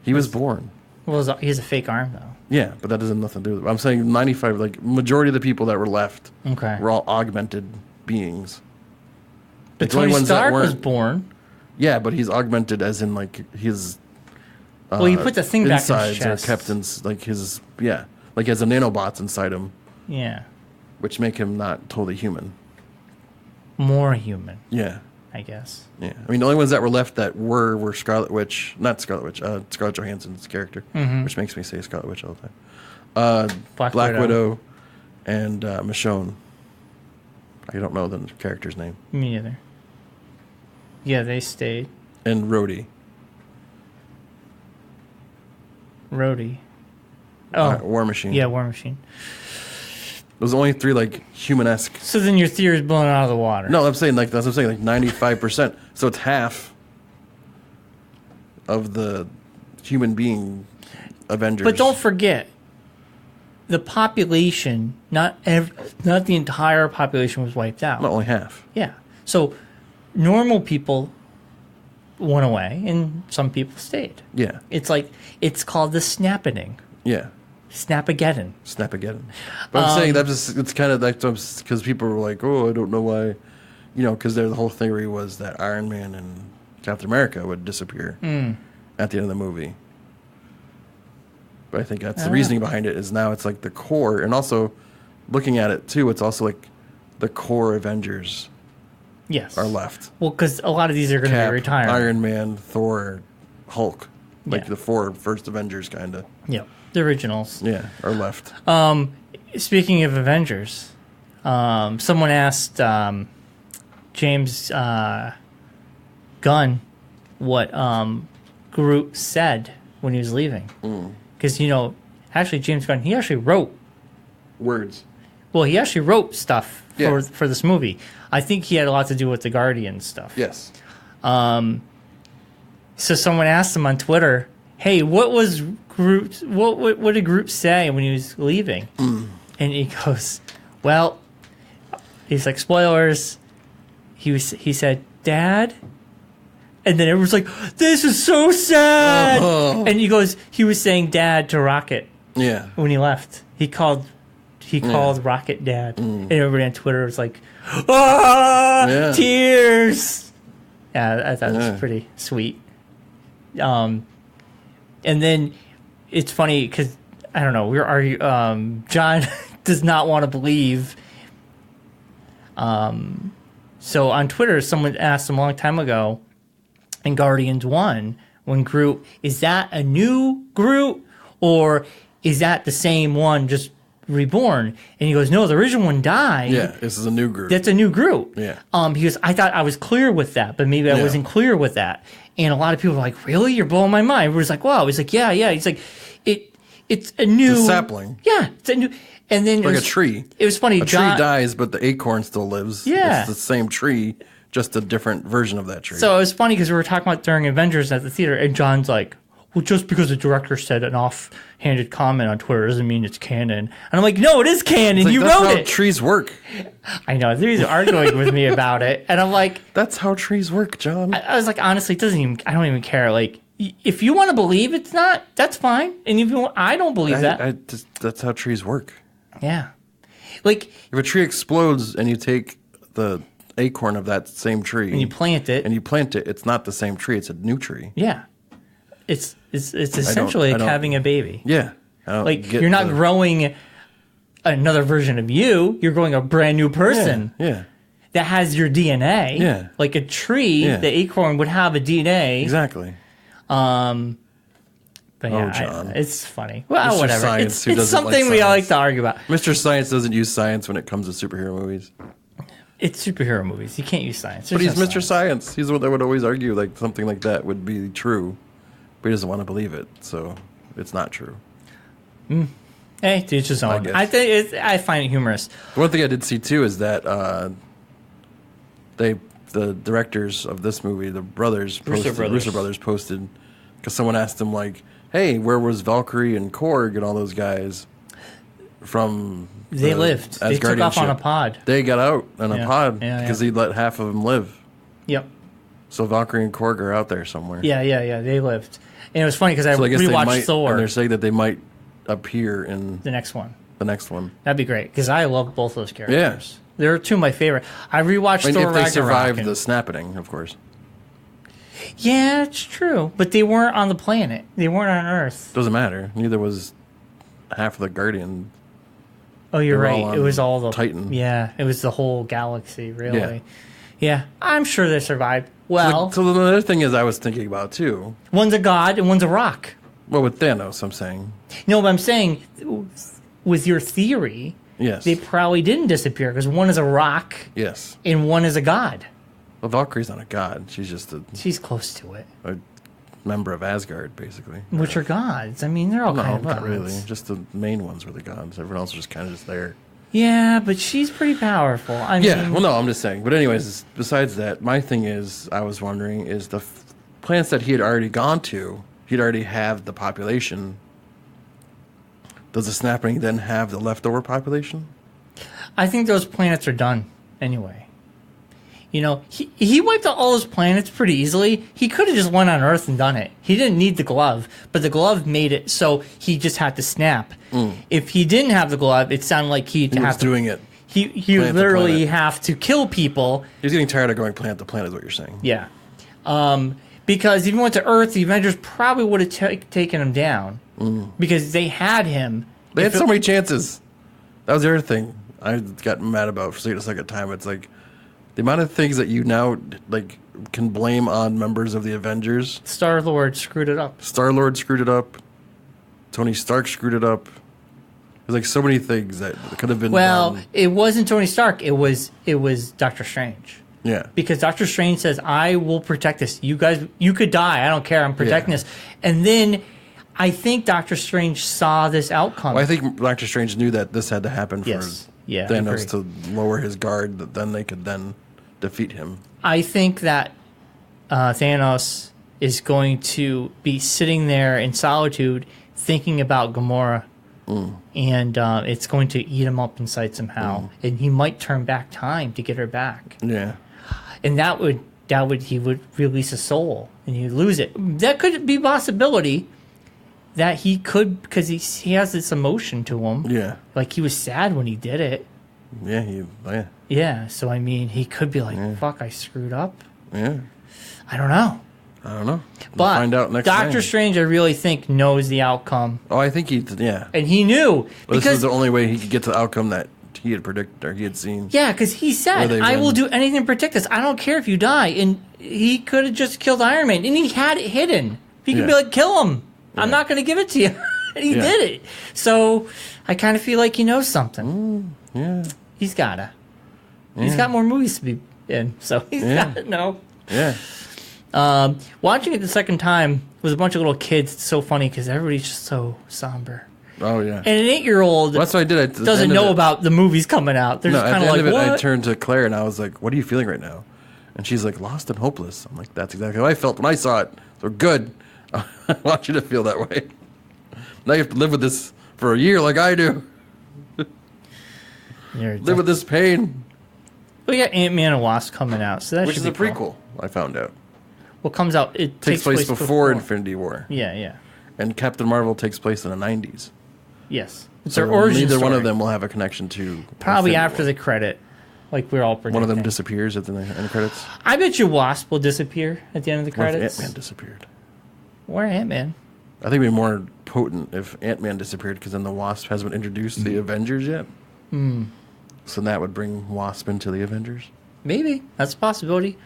He was born. Well, he has a fake arm, though. Yeah, but that doesn't nothing to do with it. I'm saying 95, majority of the people that were left were all augmented beings. But Tony Stark was born. Yeah, but he's augmented as in his. Well, you put the thing back in his insides chest. are kept in his he has the nanobots inside him. Yeah. Which make him not totally human. More human. Yeah. I guess. Yeah. I mean, the only ones that were left that were Scarlet Witch, not Scarlet Witch, Scarlett Johansson's character, which makes me say Scarlet Witch all the time. Black Widow and Michonne. I don't know the character's name. Me neither. Yeah, they stayed. And Rhodey. Oh. War Machine. Yeah, War Machine. Those are only 3 human-esque. So then your theory is blown out of the water. No, I'm saying 95%. So it's half of the human being Avengers. But don't forget, the population, not the entire population was wiped out. Not only half. Yeah. So normal people went away and some people stayed. Yeah. It's called the snapping. Yeah. Snapageddon. But I'm saying it's kind of because people were like, oh, I don't know why, because the whole theory was that Iron Man and Captain America would disappear at the end of the movie. But I think that's the reasoning behind it is now it's like the core, and also looking at it too, it's also like the core Avengers are left. Well, because a lot of these are going to be retired. Iron Man, Thor, Hulk. Like the four first Avengers kind of. Yeah, the originals. Yeah, are left. Speaking of Avengers, someone asked James Gunn what Groot said when he was leaving. Because, actually James Gunn, he actually wrote words. Well, he actually wrote stuff for this movie. I think he had a lot to do with the Guardian stuff. Yes. So someone asked him on Twitter, "Hey, what was Groot? What did Groot say when he was leaving?" And he goes, "Well," he's like, "Spoilers." He said, "Dad," and then everyone's like, "This is so sad." And he was saying "Dad" to Rocket. Yeah. When he left, he called Rocket Dad, and everybody on Twitter was like, tears. Yeah, I thought it was pretty sweet. And then it's funny because I don't know, we were arguing. John does not want to believe. So on Twitter, someone asked him a long time ago in Guardians 1 when Groot, is that a new Groot or is that the same one just reborn? And he goes, no, the original one died. Yeah, this is a new Groot. That's a new Groot. Yeah. He goes, I thought I was clear with that, but maybe I wasn't clear with that. And a lot of people were like, really? You're blowing my mind. We're just like, wow. He's like, yeah. He's like, it's a new... It's a sapling. Yeah, it's a new... And then like a tree. It was funny. A tree dies, but the acorn still lives. Yeah. It's the same tree, just a different version of that tree. So it was funny because we were talking about during Avengers at the theater, and John's like, well, just because the director said an offhanded comment on Twitter doesn't mean it's canon. And I'm like, no, it is canon. Like, you that's wrote how it. Trees work. I know. They're arguing with me about it. And I'm like... That's how trees work, John. I was like, honestly, I don't even care. Like, if you want to believe it's not, that's fine. And if you want, I don't believe that. That's how trees work. Yeah. Like... If a tree explodes and you take the acorn of that same tree... And you plant it... it's not the same tree. It's a new tree. Yeah. It's essentially like having a baby. Yeah. Like, you're not growing another version of you. You're growing a brand new person. Yeah. That has your DNA. Yeah. Like a tree, the acorn would have a DNA. Exactly. But yeah, John. It's funny. Well, Mr. whatever. Science, It's something we all like to argue about. Mr. Science doesn't use science when it comes to superhero movies. It's superhero movies. You can't use science. But he's Mr. Science. He's the one that would always argue like something like that would be true. But he doesn't want to believe it, so it's not true. Hey, to each his own. I find it humorous. The one thing I did see too is that the directors of this movie, the Russo brothers posted, because someone asked them like, "Hey, where was Valkyrie and Korg and all those guys from?" They lived. They took off on a pod. They got out on a pod because he let half of them live. Yep. So Valkyrie and Korg are out there somewhere. Yeah. They lived. And it was funny because I rewatched Thor. And they're saying that they might appear in the next one. That'd be great because I love both those characters. Yeah. They're two of my favorite. I rewatched Thor Ragnarok. If they survived the snapping, of course. Yeah, it's true. But they weren't on the planet. They weren't on Earth. Doesn't matter. Neither was half of the Guardian. Oh, you're right. It was all the Titan. Yeah, it was the whole galaxy, really. Yeah, I'm sure they survived. Well, so the other thing is I was thinking about too. One's a god and one's a rock. Well, with Thanos, I'm saying. No, but I'm saying with your theory, yes, they probably didn't disappear because one is a rock. Yes. And one is a god. Well, Valkyrie's not a god. She's just she's close to it. A member of Asgard, basically. Which are gods. I mean, they're all kind of gods. Not really. Just the main ones were the gods. Everyone else was just kind of just there. Yeah, but she's pretty powerful. I mean, well, no, I'm just saying. But anyways, besides that, my thing is, I was wondering, is the planets that he had already gone to, he'd already have the population. Does the snapping then have the leftover population? I think those planets are done anyway. You know, he wiped out all those planets pretty easily. He could have just went on Earth and done it. He didn't need the glove, but the glove made it so he just had to snap. If he didn't have the glove, it sounded like he was doing it. He literally have to kill people. He's getting tired of going planet to planet, is what you're saying. Yeah. Because if he went to Earth, the Avengers probably would have taken him down. Because they had him. They had so many chances. That was the other thing I got mad about for the second time. It's like the amount of things that you now like can blame on members of the Avengers. Star-Lord screwed it up. Star-Lord screwed it up. Tony Stark screwed it up. There's like so many things that could have been done. It wasn't Tony Stark. It was Doctor Strange. Yeah. Because Doctor Strange says, I will protect this. You guys, you could die. I don't care. I'm protecting this. And then I think Doctor Strange saw this outcome. Well, I think Doctor Strange knew that this had to happen for Thanos to lower his guard, that then they could then defeat him. I think that Thanos is going to be sitting there in solitude thinking about Gamora. And it's going to eat him up inside somehow. And he might turn back time to get her back. Yeah. And he would release a soul and he'd lose it. That could be a possibility that he could, because he has this emotion to him. Yeah. Like he was sad when he did it. Yeah. Yeah. So I mean, he could be like, "Fuck, I screwed up." Yeah. I don't know. We'll But find out next Doctor time. Strange, I really think, knows the outcome. Oh, I think and he knew this was the only way he could get to the outcome that he had predicted or he had seen. Yeah, because he said, I will do anything to protect this. I don't care if you die. And he could have just killed Iron Man. And he had it hidden. He could be like, kill him. Yeah. I'm not going to give it to you. And he did it. So I kind of feel like he knows something. Yeah. He's got to. He's got more movies to be in. So he's got to know. Yeah. Watching it the second time was a bunch of little kids. It's so funny because everybody's just so somber. Oh, yeah. And an 8-year-old that's what I did. doesn't know about the movies coming out. They're just kind of like, what? I turned to Claire and I was like, what are you feeling right now? And she's like, lost and hopeless. I'm like, that's exactly how I felt when I saw it. So good. I want you to feel that way. Now you have to live with this for a year like I do. Live with this pain. We got Ant-Man and Wasp coming out. So that Which is a prequel, cool. I found out. What comes out? It takes place before Infinity War. Yeah. And Captain Marvel takes place in the 90s. Yes. It's So their origin neither story. one of them will have a connection to Probably Infinity after War. the credit, like we're all predicting. One of them disappears at the end credits. I bet you Wasp will disappear at the end of the credits. What if Ant-Man disappeared? Or Ant-Man. I think it'd be more potent if Ant-Man disappeared because then the Wasp hasn't introduced the Avengers yet. So that would bring Wasp into the Avengers. Maybe. That's a possibility.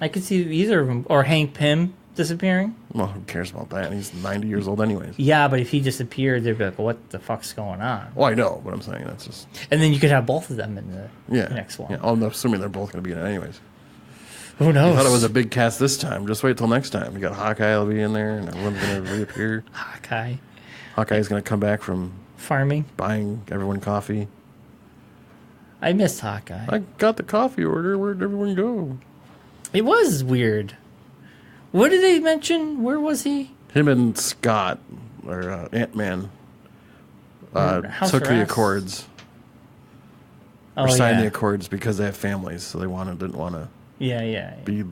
I could see either of them. Or Hank Pym disappearing. Well, who cares about that? He's 90 years old anyways. Yeah, but if he disappeared, they'd be like, what the fuck's going on? Well, I know, but I'm saying that's just... And then you could have both of them in the next one. Yeah, I'm assuming they're both going to be in it anyways. Who knows? I thought it was a big cast this time. Just wait till next time. You got Hawkeye will be in there, and everyone's going to reappear. Hawkeye's going to come back from... farming. Buying everyone coffee. I missed Hawkeye. I got the coffee order. Where'd everyone go? It was weird. What did they mention? Where was he? Him and Scott, or Ant-Man, took the Accords. Or signed the Accords because they have families, so they didn't want to be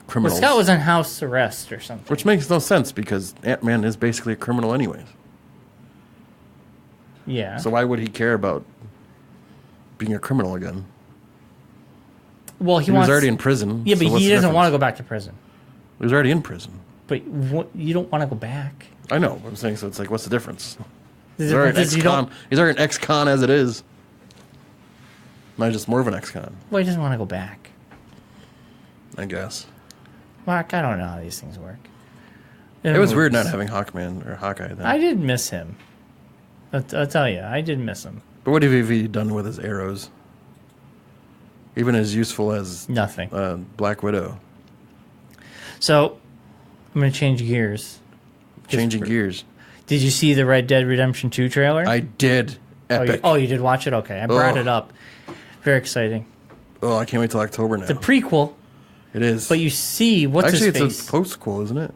criminals. Well, Scott was on house arrest or something. Which makes no sense because Ant-Man is basically a criminal anyways. Yeah. So why would he care about being a criminal again? Well, he was already in prison. Yeah, but he doesn't want to go back to prison. He was already in prison. But you don't want to go back. I know. What I'm saying, so it's like, what's the difference? He's already an ex-con as it is. Not just more of an ex-con. Well, he doesn't want to go back. I guess. Mark, I don't know how these things work. It was weird not having Hawkman or Hawkeye then. I did miss him. I'll tell you, I did miss him. But what have he done with his arrows? Even as useful as nothing. Black Widow. So, I'm going to change gears. Changing gears. Did you see the Red Dead Redemption 2 trailer? I did. Epic. Oh, you did watch it? Okay. I brought it up. Very exciting. Oh, I can't wait till October now. The prequel. It is. But you see, what's his face? Actually, it's a post-quel, isn't it?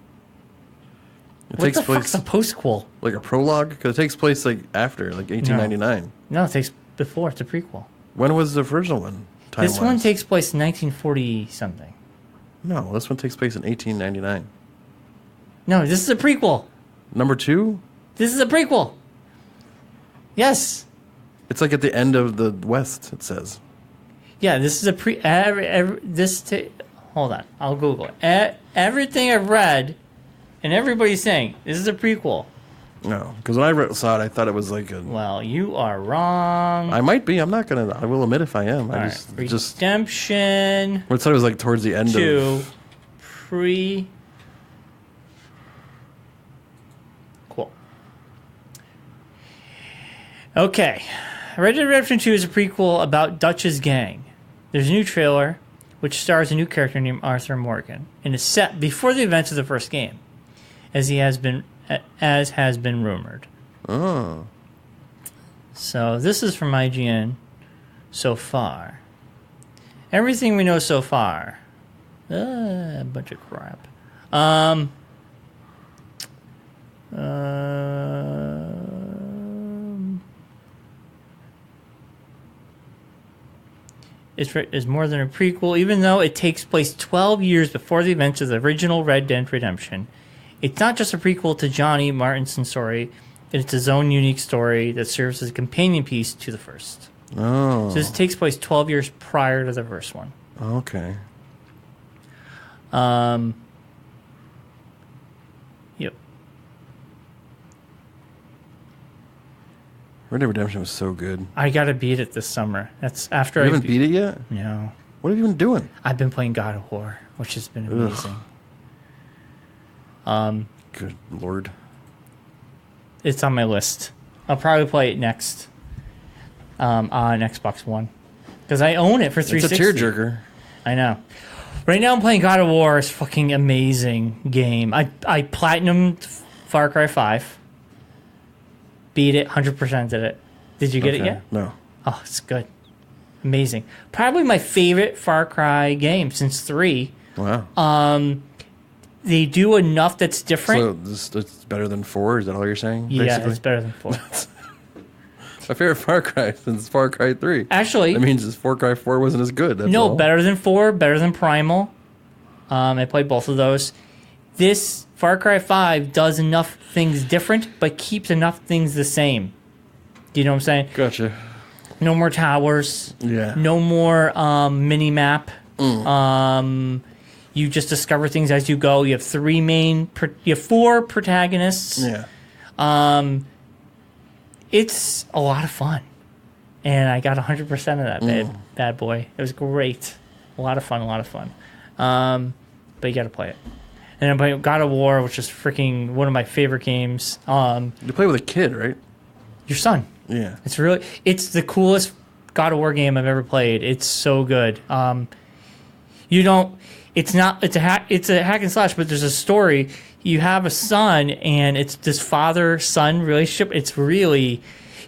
What the fuck's a post-quel? Like a prologue? Because it takes place like after, like 1899. No, it takes before. It's a prequel. When was the original one? This one takes place in 1940-something. No, this one takes place in 1899. No, this is a prequel. Number 2? This is a prequel. Yes. It's like at the end of the West, it says. Yeah, this is a hold Hold on. I'll Google it. Everything I've read and everybody's saying this is a prequel. No, because when I saw it, I thought it was like a... Well, you are wrong. I might be. I'm not going to... I will admit if I am. I just... Redemption... I thought it was like towards the end of... Cool. Okay. Red Dead Redemption 2 is a prequel about Dutch's gang. There's a new trailer, which stars a new character named Arthur Morgan, and is set before the events of the first game, as has been rumored. Oh. So this is from IGN so far. Everything we know so far. A bunch of crap. It's more than a prequel, even though it takes place 12 years before the events of the original Red Dead Redemption. It's not just a prequel to Johnny Martinson's story, it's his own unique story that serves as a companion piece to the first. Oh. So this takes place 12 years prior to the first one. Okay. Yep. Red Dead Redemption was so good. I gotta beat it this summer. That's after You haven't beat it yet? No. What have you been doing? I've been playing God of War, which has been amazing. Good Lord. It's on my list. I'll probably play it next on Xbox One. Because I own it for 360. It's a tearjerker. I know. Right now I'm playing God of War. It's a fucking amazing game. I platinumed Far Cry 5. Beat it, 100% did it. Did you get it yet? No. Oh, it's good. Amazing. Probably my favorite Far Cry game since 3. Wow. They do enough that's different. So it's better than 4? Is that all you're saying? Yeah, basically? it's better than 4. My favorite Far Cry since Far Cry 3. Actually... That means Far Cry 4 wasn't as good. That's all. Better than 4, better than Primal. I played both of those. This Far Cry 5 does enough things different, but keeps enough things the same. Do you know what I'm saying? Gotcha. No more towers. Yeah. No more mini-map. You just discover things as you go. You have 4 protagonists. Yeah. It's a lot of fun. And I got 100% of that bad boy. It was great. A lot of fun. But you got to play it. And I'm playing God of War, which is freaking one of my favorite games. You play with a kid, right? Your son. Yeah. It's the coolest God of War game I've ever played. It's so good. It's a hack and slash, but there's a story. You have a son, and it's this father-son relationship. It's really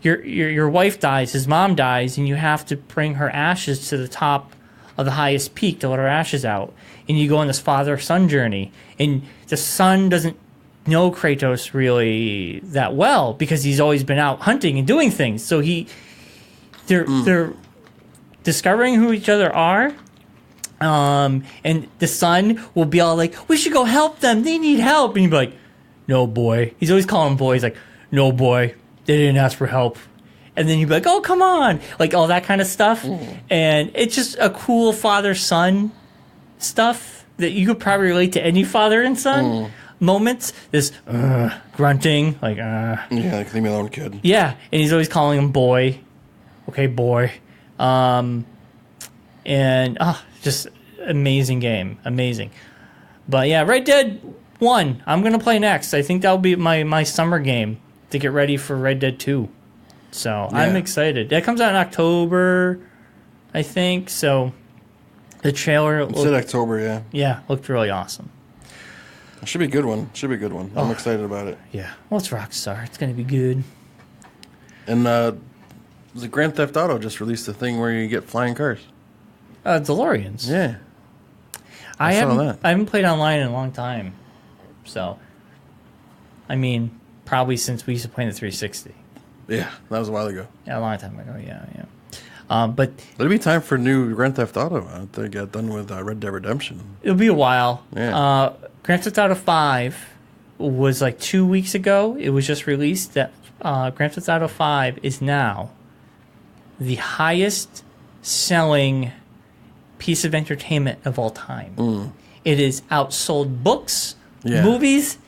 your wife dies, his mom dies, and you have to bring her ashes to the top of the highest peak to let her ashes out. And you go on this father-son journey, and the son doesn't know Kratos really that well because he's always been out hunting and doing things. So they're discovering who each other are. And the son will be all like, we should go help them. They need help. And you'd be like, no, boy. He's always calling them boy. He's like, no, boy. They didn't ask for help. And then you'd be like, oh, come on. Like all that kind of stuff. And it's just a cool father-son stuff that you could probably relate to any father and son moments. This grunting. Like, Yeah, like, leave me alone, kid. Yeah. And he's always calling him boy. Okay, boy. Just amazing game. Amazing. But yeah, Red Dead 1, I'm going to play next. I think that'll be my summer game to get ready for Red Dead 2. So yeah. I'm excited. That comes out in October, I think. So the trailer... It's in October, yeah. Yeah, looked really awesome. It should be a good one. I'm excited about it. Yeah. Well, it's Rockstar. It's going to be good. And the Grand Theft Auto just released a thing where you get flying cars. DeLoreans. Yeah. I haven't played online in a long time. So, I mean, probably since we used to play in the 360. Yeah, that was a while ago. Yeah, a long time ago, yeah. But it'll be time for new Grand Theft Auto after they get done with Red Dead Redemption. It'll be a while. Yeah. Grand Theft Auto 5 was like 2 weeks ago. It was just released. That Grand Theft Auto 5 is now the highest selling piece of entertainment of all time. It has outsold books, Yeah. movies,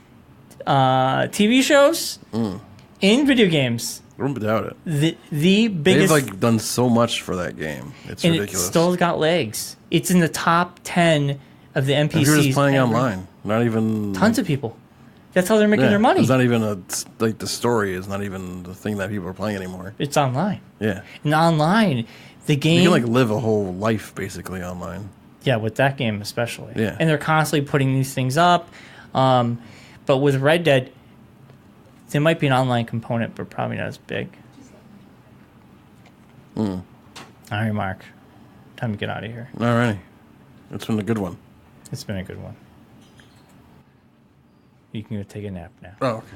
TV shows, and video games. I don't doubt it. The They've biggest, done so much for that game. It's and ridiculous. it still got legs. It's in the top 10 of the NPCs. And you're just playing ever. online. Not even Tons of people. That's how they're making their money. It's not even like the story is not even the thing that people are playing anymore. It's online. Yeah. And online, the game. You can like live a whole life basically online. Yeah, with that game especially. Yeah. And they're constantly putting these things up. But with Red Dead, there might be an online component, but probably not as big. All right, Mark. Time to get out of here. All right. It's been a good one. It's been a good one. You can go take a nap now. Oh, okay.